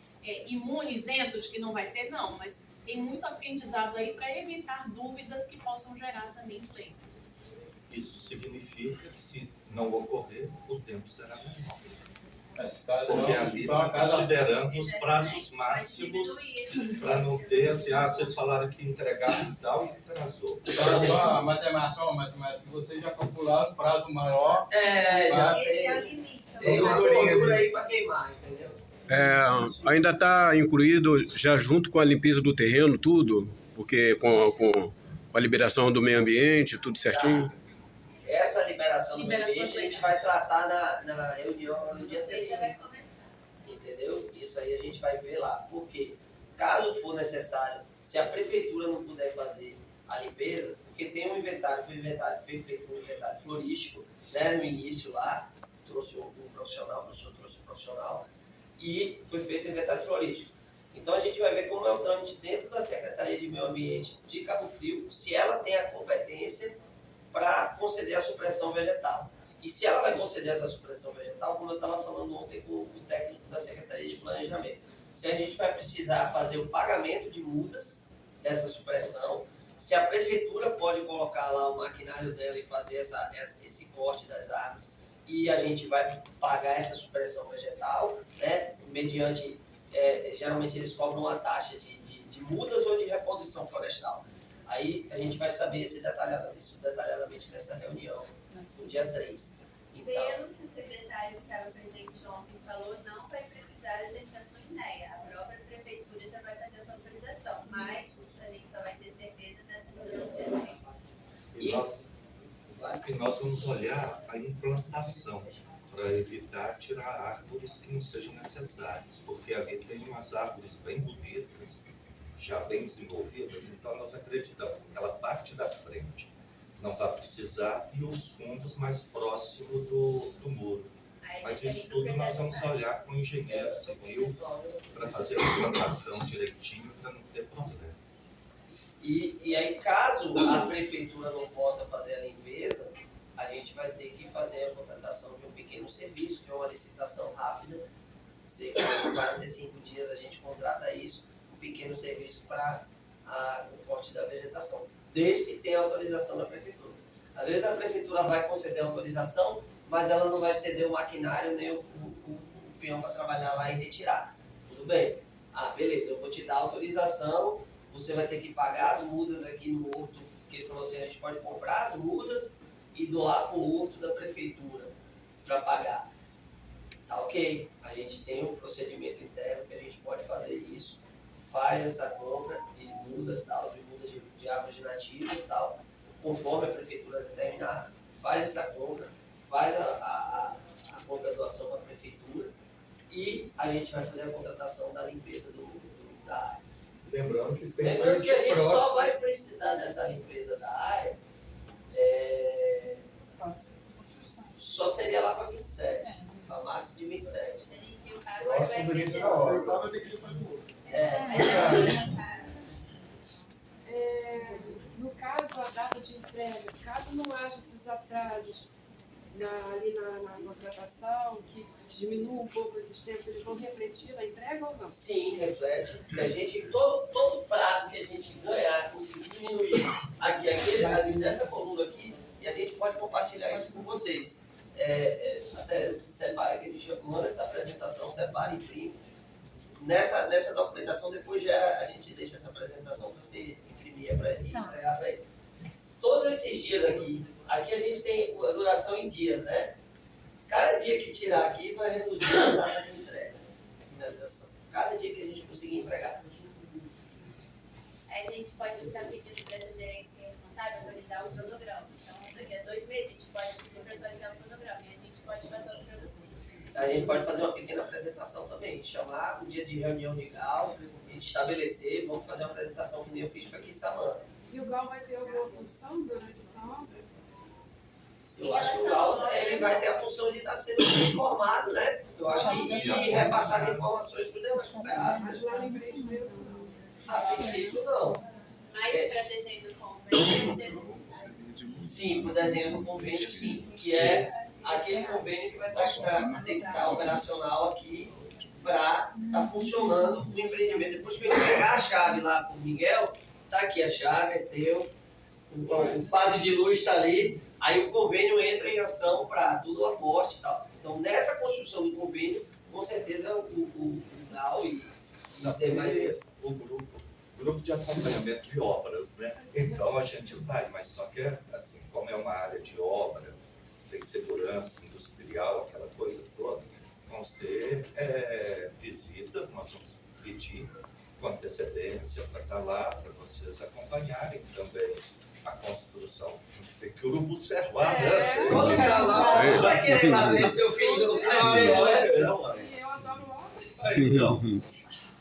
imune, isento de que não vai ter? Não, mas tem muito aprendizado aí para evitar dúvidas que possam gerar também pleitos. Isso significa que se não ocorrer, o tempo será menor. Porque ali está considerando os prazos máximos para não ter assim, vocês falaram que entregaram e tal e atrasou. Só a matemática, vocês já calcularam prazo maior. Já Esse é o limite. tem uma gordura aí para queimar, entendeu? Ainda está incluído já junto com a limpeza do terreno, tudo, porque com a liberação do meio ambiente, tudo certinho. Essa liberação do meio ambiente a gente vai tratar na reunião no dia 3. Entendeu? Isso aí a gente vai ver lá. Por quê? Caso for necessário, se a prefeitura não puder fazer a limpeza, porque tem um inventário, foi feito um inventário florístico, né, no início lá, trouxe um profissional, o professor trouxe um profissional, e foi feito o inventário florístico. Então a gente vai ver como é o trâmite dentro da Secretaria de Meio Ambiente de Cabo Frio, se ela tem a competência para conceder a supressão vegetal. E se ela vai conceder essa supressão vegetal, como eu estava falando ontem com o técnico da Secretaria de Planejamento, se a gente vai precisar fazer o pagamento de mudas dessa supressão, se a prefeitura pode colocar lá o maquinário dela e fazer esse corte das árvores, e a gente vai pagar essa supressão vegetal, né, mediante, geralmente eles cobram uma taxa de mudas ou de reposição florestal. Aí a gente vai saber isso detalhadamente nessa reunião, no dia 3. Então, pelo que o secretário que estava presente ontem falou, não vai precisar da exceção INEA. A própria prefeitura já vai fazer essa autorização, mas a gente só vai ter certeza dessa reunião do dia 3. E nós vamos olhar a implantação para evitar tirar árvores que não sejam necessárias, porque ali tem umas árvores bem bonitas, já bem desenvolvidas, então nós acreditamos que aquela parte da frente não vai precisar e os fundos mais próximos do muro. Mas isso tudo nós vamos olhar com o engenheiro civil para fazer a implantação direitinho para não ter problema. E aí, caso a prefeitura não possa fazer a limpeza, a gente vai ter que fazer a contratação de um pequeno serviço, que é uma licitação rápida, cerca de 45 dias a gente contrata isso, um pequeno serviço para o corte da vegetação, desde que tenha autorização da prefeitura. Às vezes a prefeitura vai conceder autorização, mas ela não vai ceder o maquinário nem o peão para trabalhar lá e retirar. Tudo bem? Beleza, eu vou te dar autorização, você vai ter que pagar as mudas aqui no horto, porque ele falou assim, a gente pode comprar as mudas e doar para o horto da prefeitura para pagar. Tá ok, a gente tem um procedimento interno que a gente pode fazer isso, faz essa compra de mudas, tal, de árvores nativas, tal, conforme a prefeitura determinar, faz essa compra, faz a compra doação para a prefeitura e a gente vai fazer a contratação da limpeza da área. Lembrando que sempre Lembrando que a gente só vai precisar dessa limpeza da área, só seria lá para 27, para março de 27. Próximo do início da hora. No caso, a data de entrega, caso não haja esses atrasos ali na contratação, que diminua um pouco esses tempos, eles vão refletir na entrega ou não? Sim, reflete. Se a gente, todo prazo que a gente ganhar, conseguir diminuir aqui, nessa coluna aqui, e a gente pode compartilhar isso com vocês. Até separa, que a gente manda essa apresentação, separa e imprime. Nessa documentação, depois a gente deixa essa apresentação para você imprimir e entregar para ele. Todos esses dias aqui, Aqui a gente tem a duração em dias, né? Cada dia que tirar aqui vai reduzir a data de entrega, finalização. Cada dia que a gente conseguir entregar. Aí a gente pode estar pedindo para essa gerência que é responsável atualizar o cronograma. Então, daqui a 2 meses a gente pode pedir para atualizar o cronograma e a gente pode passar para vocês. A gente pode fazer uma pequena apresentação também, chamar um dia de reunião legal, a gente estabelecer, vamos fazer uma apresentação que nem eu fiz para aqui, Samanta. E o GAL vai ter alguma função durante essa obra? Eu acho que o GAL ele vai ter a função de estar sendo informado, né? Eu acho que e repassar as informações para o demais cooperados. Mas lá no empreendimento não. A princípio não. Mas para desenho do convênio vai ser necessário. Sim, para o desenho do convênio sim, que é aquele convênio que vai ter que estar operacional aqui para estar funcionando o empreendimento. Depois que eu entregar a chave lá para o Miguel, tá aqui a chave, é teu, o quadro de luz está ali, aí o convênio entra em ação para tudo o aporte e tal. Então, nessa construção do convênio, com certeza o GAL e demais esse. O grupo de acompanhamento de obras, né? Então a gente vai, mas só que, assim, como é uma área de obra, tem segurança industrial, aquela coisa toda, vão ser visitas, nós vamos pedir com antecedência para estar lá, para vocês acompanharem também a construção. Tem que observar, né? Vamos ficar lá, não vai querer ir lá ver seu filho crescer, né? E eu adoro obra. Então,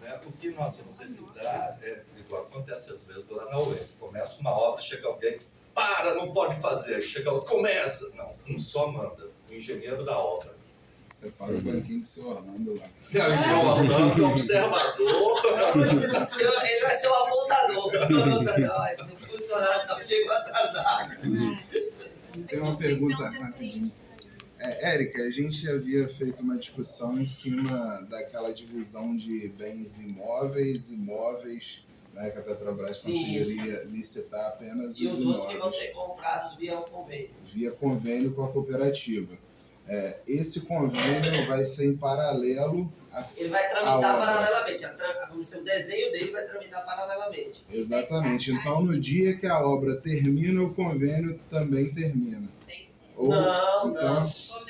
né, o que nós vamos evitar é, igual acontece às vezes lá na UEM, começa uma obra, chega alguém, para, não pode fazer, aí chega outro, começa. Não, um só manda, o engenheiro da obra. Separa o banquinho do seu Orlando lá. Não, o seu Orlando é observador. Ele vai ser o apontador. O funcionário está chegando atrasado. Tem uma pergunta rapidinho. Érica, a gente havia feito uma discussão em cima daquela divisão de bens imóveis, né, que a Petrobras conseguiria licitar apenas os imóveis. E os outros que vão ser comprados via convênio. Via convênio com a cooperativa. Esse convênio vai ser em paralelo ele vai tramitar paralelamente. O desenho dele vai tramitar paralelamente. Exatamente. Então, no dia que a obra termina, o convênio também termina. Não. É isso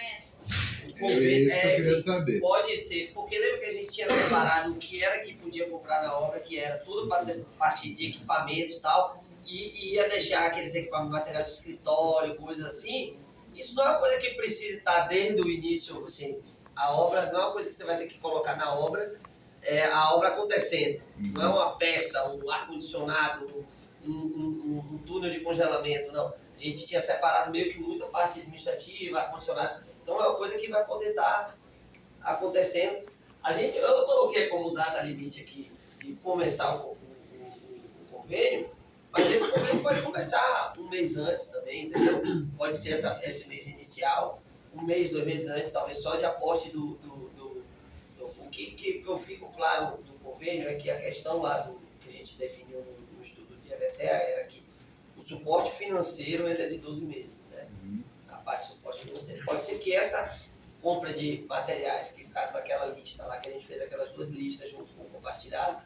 que eu queria saber. Pode ser, porque lembra que a gente tinha separado o que era que podia comprar na obra, que era tudo para partir de equipamentos e tal, e ia deixar aqueles equipamentos, material de escritório, coisas assim. Isso não é uma coisa que precisa estar desde o início, assim, a obra não é uma coisa que você vai ter que colocar na obra, a obra acontecendo. Não é uma peça, um ar-condicionado, um túnel de congelamento, não. A gente tinha separado meio que muita parte administrativa, ar-condicionado. Então é uma coisa que vai poder estar acontecendo. Eu coloquei como data limite aqui de começar o convênio, mas esse convênio pode começar um mês antes também, entendeu? Pode ser esse mês inicial, um mês, 2 meses antes, talvez só de aporte o que eu fico claro do convênio é que a questão lá que a gente definiu no estudo de EVTEA era que o suporte financeiro ele é de 12 meses, né? A parte do suporte financeiro. Pode ser que essa compra de materiais que ficaram naquela lista lá, que a gente fez aquelas 2 listas junto com o compartilhado,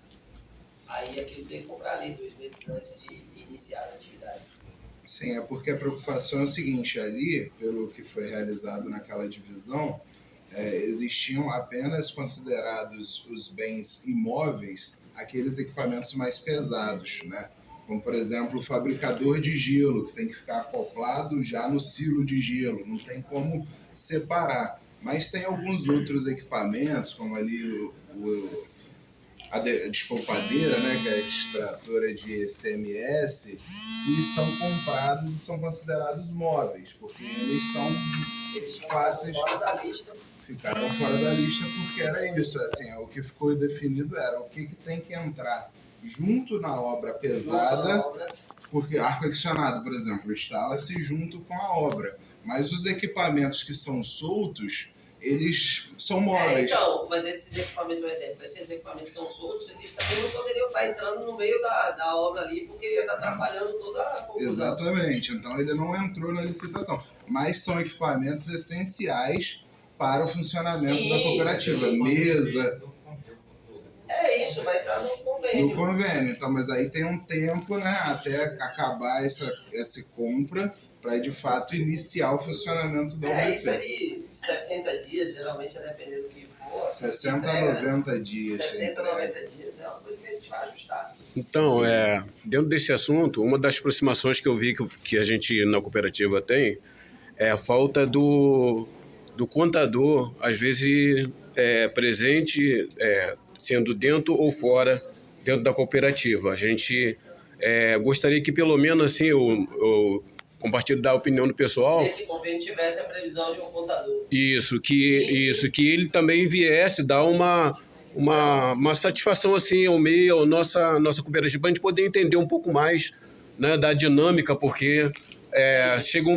aí aquilo tem que comprar ali 2 meses antes de iniciar as atividades. Sim, é porque a preocupação é o seguinte, ali, pelo que foi realizado naquela divisão, existiam apenas considerados os bens imóveis aqueles equipamentos mais pesados, né? Como, por exemplo, o fabricador de gelo, que tem que ficar acoplado já no silo de gelo, não tem como separar. Mas tem alguns outros equipamentos, como ali a despolpadeira, né, que é a extratora de CMS, que são comprados e são considerados móveis, porque eles são fáceis. Ficaram fora da lista porque era isso, assim, o que ficou definido era o que tem que entrar junto na obra pesada, porque ar-condicionado, por exemplo, instala-se junto com a obra, mas os equipamentos que são soltos, eles são móveis. Então, mas esses equipamentos, por exemplo, esses equipamentos que são soltos, eles também não poderiam estar entrando no meio da obra ali, porque ia estar atrapalhando toda a confusão. Exatamente, então ele não entrou na licitação, mas são equipamentos essenciais para o funcionamento da cooperativa. Mesa. É isso, vai estar no convênio. No convênio, então, mas aí tem um tempo, né, até acabar essa compra para de fato iniciar o funcionamento da UBP. Isso ali, 60 dias, geralmente, a depender do que for. 60 a 90 dias. 60 a 90 dias é uma coisa que a gente vai ajustar. Então, dentro desse assunto, uma das aproximações que eu vi que a gente na cooperativa tem é a falta do contador, às vezes presente, sendo dentro ou fora, dentro da cooperativa. A gente gostaria que pelo menos assim, eu compartilho da opinião do pessoal. Nesse convênio tivesse a previsão de um contador. Isso, que ele também viesse dar uma satisfação assim ao meio, à nossa cooperativa, para a gente poder entender um pouco mais, né, da dinâmica, porque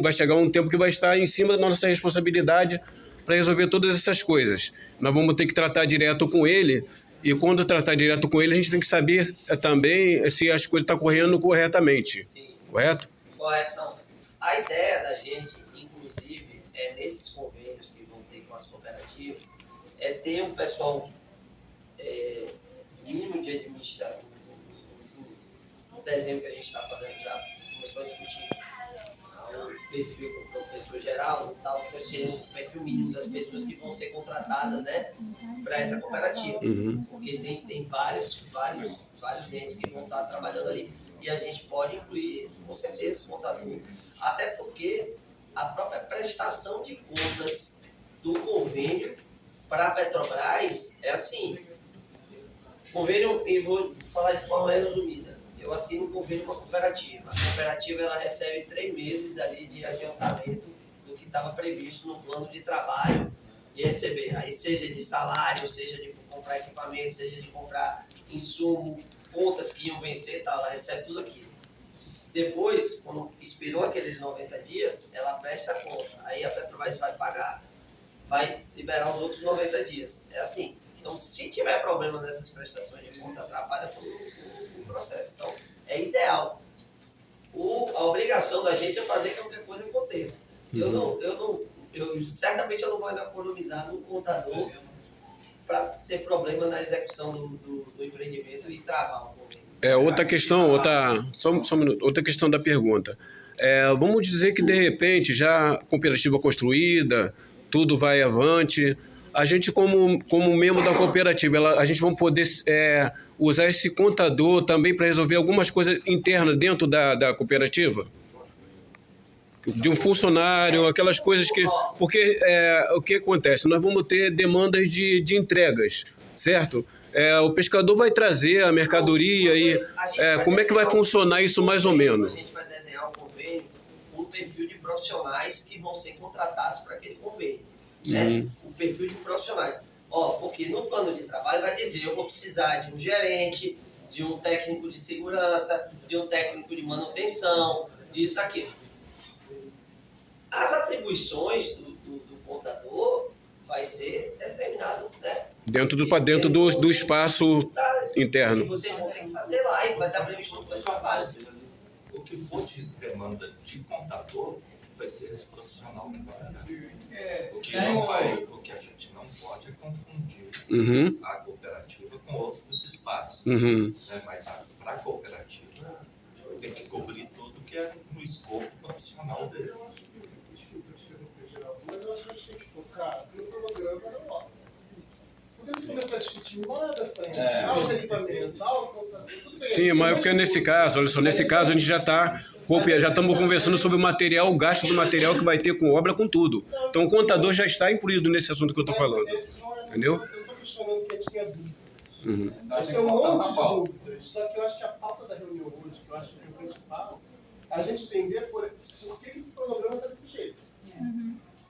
vai chegar um tempo que vai estar em cima da nossa responsabilidade para resolver todas essas coisas. Nós vamos ter que tratar direto com ele, e quando tratar direto com ele, a gente tem que saber também se as coisas estão correndo corretamente. Sim. Correto? Correto. Então, a ideia da gente, inclusive, nesses convênios que vão ter com as cooperativas, é ter um pessoal mínimo de administração. Um desenho que a gente está fazendo já começou a discutir o perfil do professor geral, tal, que seria o perfil mínimo das pessoas que vão ser contratadas, né, para essa cooperativa. Porque tem vários entes que vão estar trabalhando ali. E a gente pode incluir, com certeza, esse contador. Até porque a própria prestação de contas do convênio para a Petrobras é assim. Convênio, e vou falar de forma resumida, eu assino um convênio com a cooperativa. A cooperativa ela recebe 3 meses ali de adiantamento do que estava previsto no plano de trabalho de receber. Aí seja de salário, seja de comprar equipamento, seja de comprar insumo, contas que iam vencer, tá, ela recebe tudo aquilo. Depois, quando expirou aqueles 90 dias, ela presta a conta. Aí a Petrobras vai pagar, vai liberar os outros 90 dias. É assim. Então, se tiver problema nessas prestações de conta, atrapalha todo o processo. Então, é ideal. A obrigação da gente é fazer que qualquer coisa aconteça. Certamente eu não vou economizar no contador para ter problema na execução do empreendimento e travar o convênio. Outra questão, só um minuto, outra questão da pergunta. Vamos dizer que, de repente, já a cooperativa construída, tudo vai avante, a gente, como membro da cooperativa, a gente vai poder usar esse contador também para resolver algumas coisas internas dentro da cooperativa? De um funcionário, aquelas coisas que... Porque o que acontece? Nós vamos ter demandas de entregas, certo? O pescador vai trazer a mercadoria e como é que vai funcionar isso mais ou menos? A gente vai desenhar um convênio com um perfil de profissionais que vão ser contratados para aquele convênio. Né? O perfil de profissionais. Porque no plano de trabalho vai dizer, eu vou precisar de um gerente, de um técnico de segurança, de um técnico de manutenção, disso, aquilo. As atribuições do contador vai ser determinado, né? Dentro do espaço interno. E vocês vão ter que fazer lá, e vai estar previsto no plano de trabalho. O que for de demanda de contador vai ser esse profissional que vai olhar. O que a gente não pode é confundir a cooperativa com outros espaços. Mas para a cooperativa tem que cobrir tudo que é no escopo profissional dele. Mas eu acho que a gente tem que focar no cronograma da obra. Porque se começar a discutir lá da frente, os equipamentos, o computador, tudo bem. Sim, mas porque nesse caso, olha só, nesse caso a gente já estamos conversando sobre o material, o gasto do material que vai ter com obra, com tudo. Então o contador já está incluído nesse assunto que eu estou falando. Entendeu? Eu estou questionando que a gente tenha dúvidas. A gente tem um monte de dúvidas, só que eu acho que a pauta da reunião hoje, que eu acho que é o principal, a gente entender por que esse cronograma está desse jeito.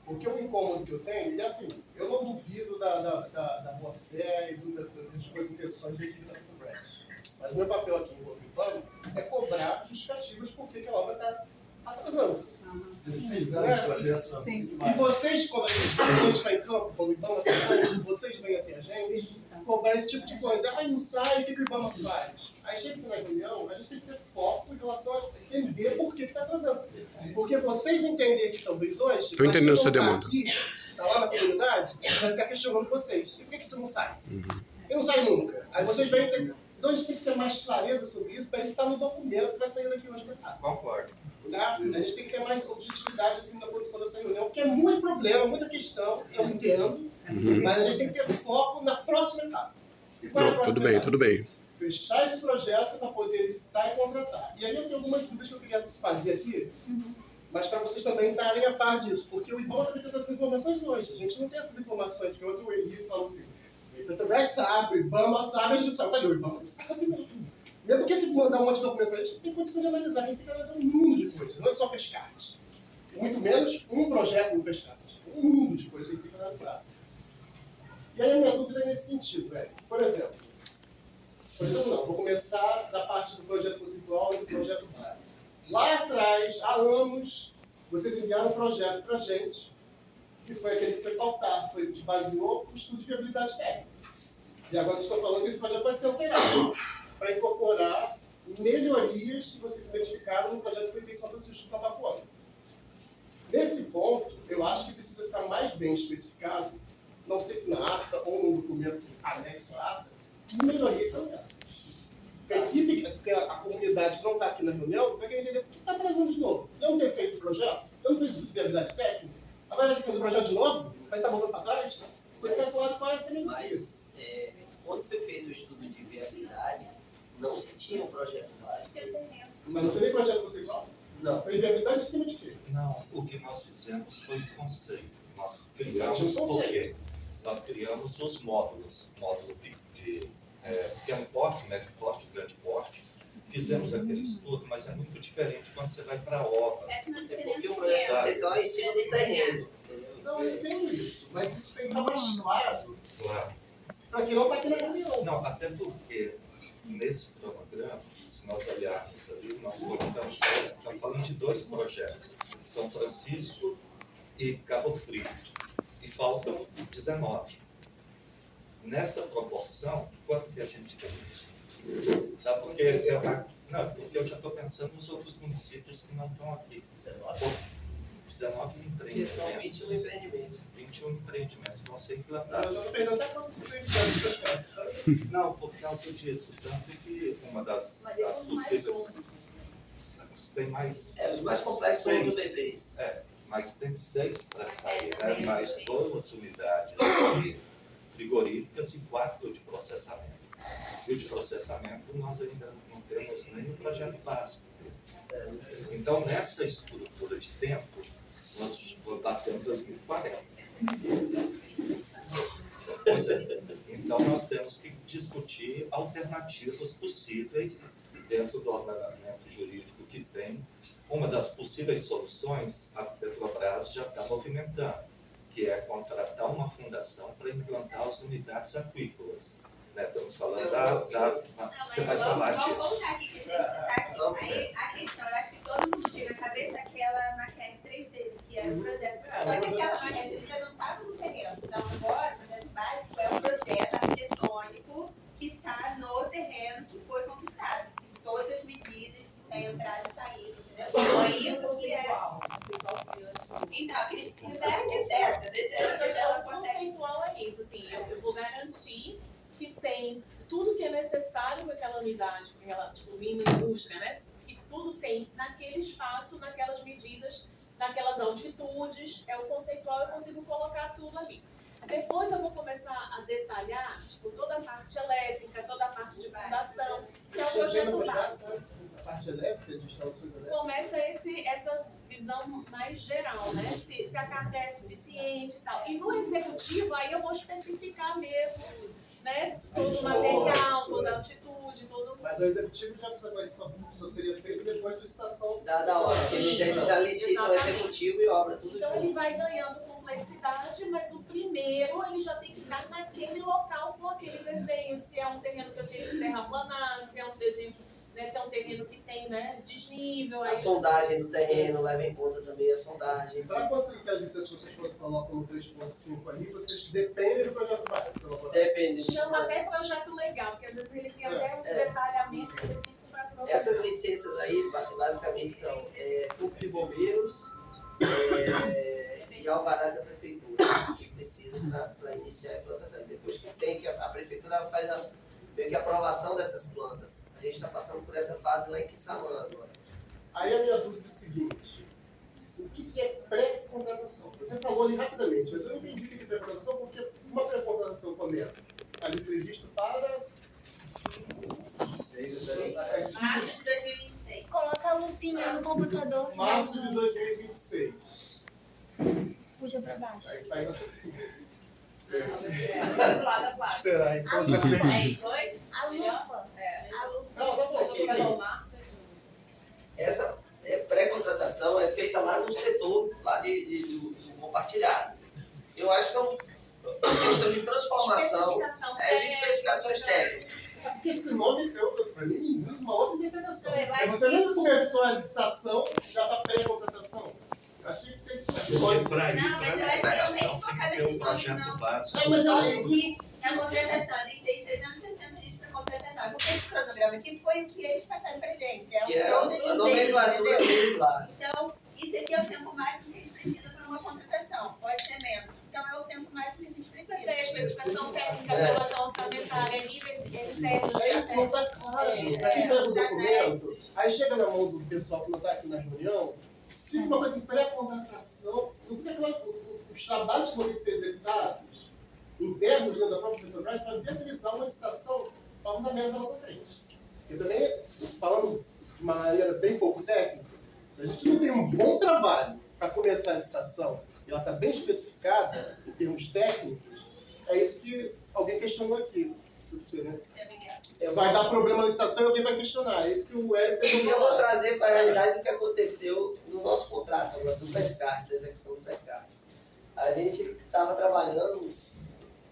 Porque o incômodo que eu tenho, e assim, eu não duvido da boa fé e das boas intenções da equipe da Petrobras. Mas o meu papel aqui enquanto plano é cobrar justificativas por que a obra está atrasando. Sim. E vocês, quando a gente vai em campo, quando o IBAMA está vocês vêm até a gente, cobrar esse tipo de coisa. Não sai, o que o IBAMA faz? Aí chega na reunião, a gente tem que ter foco em relação a entender por que está atrasando. Porque vocês entendem aqui, talvez hoje, estou entendendo a sua demanda. Está lá na comunidade, vai ficar questionando vocês. E por que isso não sai? E não sai nunca. Aí vocês vêm. Então a gente tem que ter mais clareza sobre isso, para isso estar no documento que vai sair daqui hoje. Concordo. Tá? A gente tem que ter mais objetividade assim, na produção dessa reunião, porque é muito problema, muita questão, eu entendo, mas a gente tem que ter foco na próxima etapa. E qual é a Não, próxima tudo bem, etapa? tudo bem. Fechar esse projeto para poder licitar e contratar. E aí eu tenho algumas dúvidas que eu queria fazer aqui, mas para vocês também estarem a par disso, porque o IBAMA também tem essas informações hoje. A gente não tem essas informações, que ontem o Henrique falou assim, o Petrobras sabe, o IBAMA sabe, a gente não sabe. Eu falei, o IBAMA não sabe não. Mesmo porque se mandar um monte de documento para a gente, não tem condição de analisar, a gente tem que analisar um mundo de coisas, não é só pescados. Muito menos um projeto no pescados. Um mundo de coisas que a gente tem que analisar. E aí a minha dúvida é nesse sentido, velho. Por exemplo, vou começar da parte do projeto conceitual e do projeto básico. Lá atrás, há anos, vocês enviaram um projeto para a gente, que foi aquele que foi pautado, que baseou o estudo de viabilidade técnica. E agora vocês estão falando que esse projeto vai ser alterado para incorporar melhorias que vocês identificaram no projeto que foi feito em São Francisco do Tabapuã. Nesse ponto, eu acho que precisa ficar mais bem especificado, não sei se na ata ou no documento anexo à ata, que melhorias são essas. A equipe, a comunidade que não está aqui na reunião, vai querer entender por que está trazendo de novo. Eu não tenho feito o projeto, eu não fiz estudo de viabilidade técnica, agora vai ter que fazer o projeto de novo, vai estar voltando para trás, porque ficar falado qual é essa melhoria. Mas, quando foi feito o estudo de viabilidade, não se tinha um projeto básico. Mas não seria projeto conceitual? Não. Foi viabilidade em cima de quê? Não, o que nós fizemos foi o conceito. Nós criamos por quê? Nós criamos os módulos. Módulo de pequeno porte, médio porte, grande porte. Fizemos aquele estudo, mas é muito diferente quando você vai para a obra. É porque o projeto conceitual é em cima do terreno. Não, eu entendo isso. Mas isso tem que estar mais claro. Claro. Para quem não está aqui na reunião. Não, até porque nesse cronograma, se nós olharmos ali, nós estamos falando de 2 projetos, São Francisco e Cabo Frio, e faltam 19. Nessa proporção, quanto que a gente tem? Sabe por quê? Porque eu já estou pensando nos outros municípios que não estão aqui. 19 empreendimentos. Que são 21 empreendimentos. 21 empreendimentos vão ser implantados. Eu estou perdendo até quantos empreendimentos. Não, por causa disso. Tanto que uma das possíveis... Tem mais... os mais complexos são os UTPs. Mas tem 6 para sair, né? Mais 2 unidades frigoríficas e 4 de processamento. E o de processamento nós ainda não temos nem o projeto básico. Então, nessa estrutura de tempo, nós batemos 2040. Pois é. Então, nós temos que discutir alternativas possíveis dentro do ordenamento jurídico que tem. Uma das possíveis soluções, a Petrobras já está movimentando, que é contratar uma fundação para implantar as unidades aquícolas. Estamos falando você vai falar disso. Vamos voltar aqui, que a gente está aqui. Aí a questão, eu acho que todo mundo tinha na cabeça aquela maquete 3D, que era o projeto. Só que aquela maquete ele já não estava no terreno. Então agora, o projeto básico é um projeto arquitetônico que está no terreno que foi conquistado. Todas as medidas, entrada e saída, entendeu? Então é isso que é. Então, a Cristina é arquiteta, deixa ela conseguir. O conceitual é isso, assim, eu vou garantir que tem tudo que é necessário para aquela unidade, para aquela mini indústria, né? Que tudo tem naquele espaço, naquelas medidas, naquelas altitudes. É o conceitual, eu consigo colocar tudo ali. Depois eu vou começar a detalhar toda a parte elétrica, toda a parte de fundação, que é o projeto básico. A parte elétrica, de instalações elétricas. Começa essa visão mais geral, né? Se a carga é suficiente e tal. E no executivo, aí eu vou especificar mesmo, né? Todo o material, toda a altitude, todo... Mas o executivo só seria feito depois da licitação. Da obra, porque eles já licitam o executivo e obra, tudo então junto. Ele vai ganhando complexidade, mas o primeiro ele já tem que estar naquele local com aquele desenho. Se é um terreno que eu tenho que terraplanar, se é um desenho, né, se é um terreno que tem, né, desnível. A sondagem do terreno leva em conta também a sondagem. Para conseguir que as licenças que vocês colocam no 3.5 ali, vocês dependem do projeto básico. Depende. Chama até projeto legal, porque às vezes ele tem até um detalhamento específico para projeto. Essas licenças aí, basicamente, são Corpo de Bombeiros e alvarás da Prefeitura, que precisam para iniciar a implantação. Depois que tem, que a Prefeitura faz meio que a aprovação dessas plantas. A gente está passando por essa fase lá em Quissamã agora. Aí a minha dúvida é a seguinte: o que é pré-contratação? Você falou ali rapidamente, mas eu não entendi o que é pré-contratação, porque uma pré-contratação começa ali previsto para... Março de 2026. Coloca a lupinha no computador. Março de 2026. Puxa pra baixo. Aí sai da... Esperar isso. Aí foi? A lupa. A lupa. Não, tá bom, tá bom. Essa pré-contratação é feita lá no setor lá do compartilhado. Eu acho que são questão de transformação, as especificações técnicas. Porque esse nome, para mim, induz uma outra interpretação. Você que- não começou a licitação, já está pré-contratação. Eu achei que tem que ser. Para isso, Não, mas eu acho que eu nem licitação, focar tem nesse um nome, projeto não. básico. Não, mas Olha eu- aqui, na contratação, a gente tem 360 dias para contratação. Porque esse cronograma aqui foi o que eles passaram pra gente. É Que é o a project deles, nomenclatura entendeu? deles lá. Então, isso aqui é o tempo máximo que a gente precisa para uma contratação. Pode ser menos. Então, é o tempo máximo que a gente precisa. Essa é a especificação técnica da aprovação orçamentária, níveis internos. É isso, não está claro. Para quem pega o documento, aí chega na mão do pessoal que não está aqui na reunião, fica uma coisa de pré-contratação, não fica claro, os trabalhos que vão ter que ser executados, internos dentro da própria Petrobras, para viabilizar uma licitação para o andamento dela para frente. Eu também, falando de uma maneira bem pouco técnica, se a gente não tem um bom trabalho para começar a licitação e ela está bem especificada em termos técnicos, é isso que alguém questionou aqui. Né? Vai dar problema na licitação e alguém vai questionar. É isso que o Hélio tem que Eu vou trazer para a realidade o que aconteceu no nosso contrato agora, do PESCART, da execução do PESCART. A gente estava trabalhando uns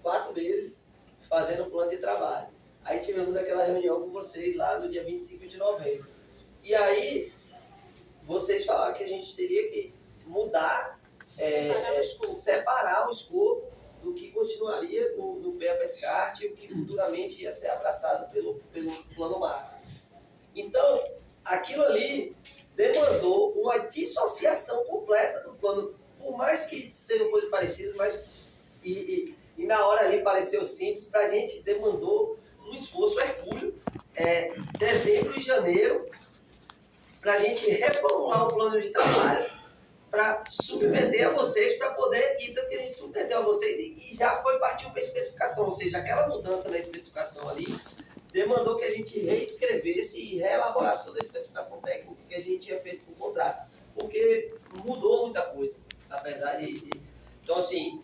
4 meses fazendo o plano de trabalho. Aí tivemos aquela reunião com vocês lá no dia 25 de novembro. E aí, vocês falaram que a gente teria que mudar, separar o escopo do que continuaria no PEA PESCART e o que futuramente ia ser abraçado pelo Plano Macro. Então, aquilo ali demandou uma dissociação completa do plano, por mais que sejam coisas parecidas, mas e na hora ali pareceu simples, para a gente demandou um esforço hercúleo, dezembro e janeiro, para a gente reformular o plano de trabalho, para submeter a vocês, para poder, e tanto que a gente submeteu a vocês e já foi partiu para a especificação, ou seja, aquela mudança na especificação ali demandou que a gente reescrevesse e reelaborasse toda a especificação técnica que a gente tinha feito com o contrato, porque mudou muita coisa, apesar de... Então, assim,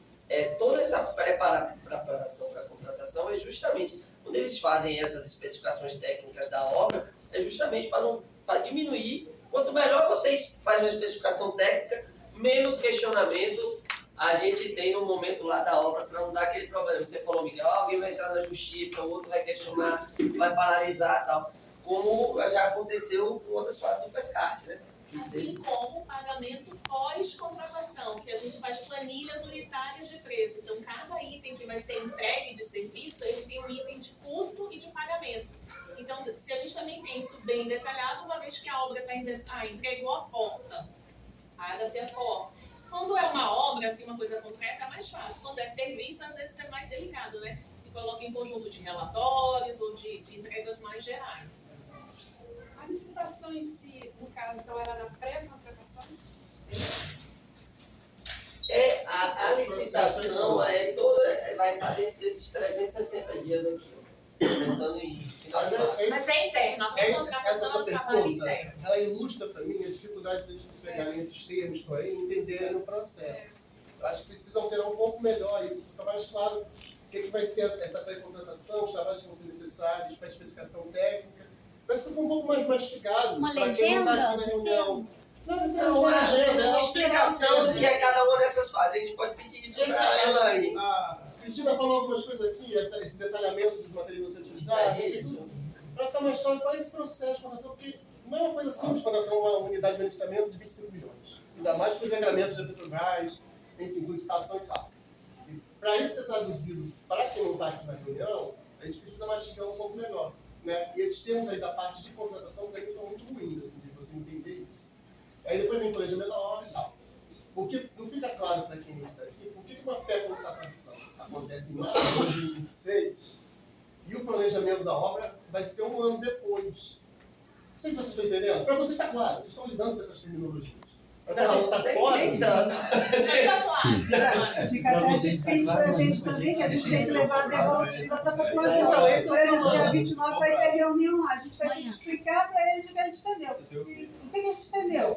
toda essa preparação para a contratação é justamente, quando eles fazem essas especificações técnicas da obra, é justamente para diminuir. Quanto melhor vocês fazem uma especificação técnica, menos questionamento a gente tem no momento lá da obra, para não dar aquele problema. Você falou, Miguel, alguém vai entrar na justiça, o outro vai questionar, vai paralisar e tal. Como já aconteceu com outras fases do PESCART, né? Assim como o pagamento pós-contratação, que a gente faz planilhas unitárias de preço. Então, cada item que vai ser entregue de serviço, ele tem um item de custo e de pagamento. Então, se a gente também tem isso bem detalhado, uma vez que a obra está dizendo, entregou a porta, paga-se a porta. Quando é uma obra, assim, uma coisa concreta, é mais fácil. Quando é serviço, às vezes é mais delicado, né? Se coloca em conjunto de relatórios ou de entregas mais gerais. A licitação em si, no caso, então, era na pré-contratação? A licitação vai estar dentro desses 360 dias aqui, começando em final de março. Mas é interno, a pré-contratação é um trabalho interno. Ela ilustra para mim a dificuldade de eles pegarem esses termos que estão aí e entenderem o processo. Eu acho que precisam ter um pouco melhor isso, fica mais claro o que vai ser essa pré-contratação, os trabalhos que vão ser necessários para a especificação técnica. Parece que ficou um pouco mais mastigado. Uma para quem não tá legenda aqui na dos reunião. termos? Não, uma agenda, uma explicação do que é cada uma dessas fases. A gente pode pedir isso para a Elaine. A Cristina falou algumas coisas aqui, esse detalhamento dos materiais utilizados, para ficar mais claro qual é esse processo de formação, porque não é uma coisa simples contratar uma unidade de beneficiamento de 25 milhões. Ainda mais com os regramentos da Petrobras, enfim, com licitação e tal. E para isso ser traduzido para quem não está aqui na reunião, a gente precisa mastigar um pouco melhor. Né? E esses termos aí da parte de contratação, para mim, estão muito ruins, assim, de você entender isso. Aí depois vem o planejamento da obra e tal. Porque não fica claro para quem isso aqui, por que uma pré-contratação acontece em março de 2026 e o planejamento da obra vai ser um ano depois. sei se vocês estão entendendo. Para vocês está claro, vocês estão lidando com essas terminologias. Não, tá fora. nem tanto. Mas tá claro. Fica até difícil para a gente também, que a gente tem que levar a devolutiva da população. Então, esse Por exemplo, dia 29 vai ter reunião lá. A gente vai ter que explicar para eles o que a gente entendeu. O que a gente entendeu?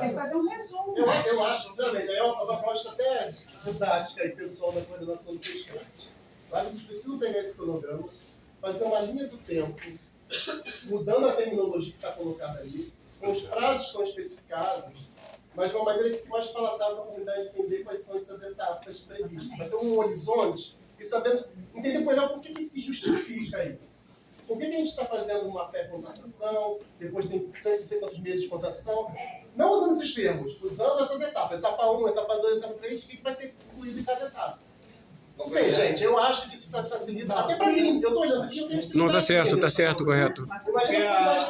Tem que fazer um resumo. Eu acho, sinceramente, aí é uma proposta até didática aí, pessoal da coordenação do pescante. Vocês precisam pegar esse cronograma, fazer uma linha do tempo, mudando a terminologia que está colocada ali, com os prazos que estão especificados, mas de uma maneira que fique mais palatável para a comunidade entender quais são essas etapas previstas. Para ter um horizonte e sabendo, entender melhor por que se justifica isso. Por que a gente está fazendo uma pré-contratação, depois tem não sei quantos meses de contratação? Não usando esses termos, usando essas etapas. Etapa 1, etapa 2, etapa 3, o que vai ter incluído em cada etapa. Não sei, gente, eu acho que isso facilita. Até para mim, eu estou olhando aqui. Não, tá certo, correto. Porque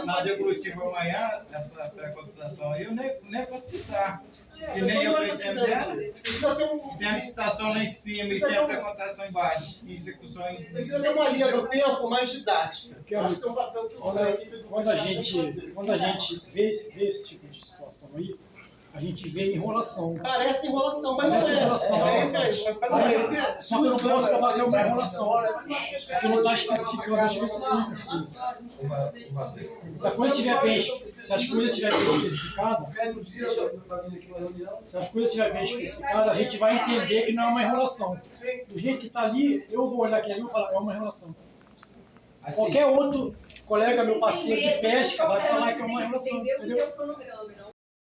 na devolutiva amanhã, essa pré-contratação aí, eu nem vou citar. Que nem eu estou entendendo. Tem a licitação lá em cima e tem a pré-contratação embaixo. Execuções. Precisa ter uma linha do tempo mais didática. Quando a gente vê esse tipo de situação aí, a gente vê enrolação. Parece enrolação, mas parece não é. enrolação. É isso aí. Só que eu não posso trabalhar uma enrolação. Porque não está especificando as específicas. Se as coisas estiverem bem especificadas, a gente vai entender que não é uma enrolação. Do jeito que está ali, eu vou olhar aqui e vou falar, é uma enrolação. Qualquer outro colega, meu parceiro de pesca, vai falar que é uma enrolação. Entendeu o cronograma, não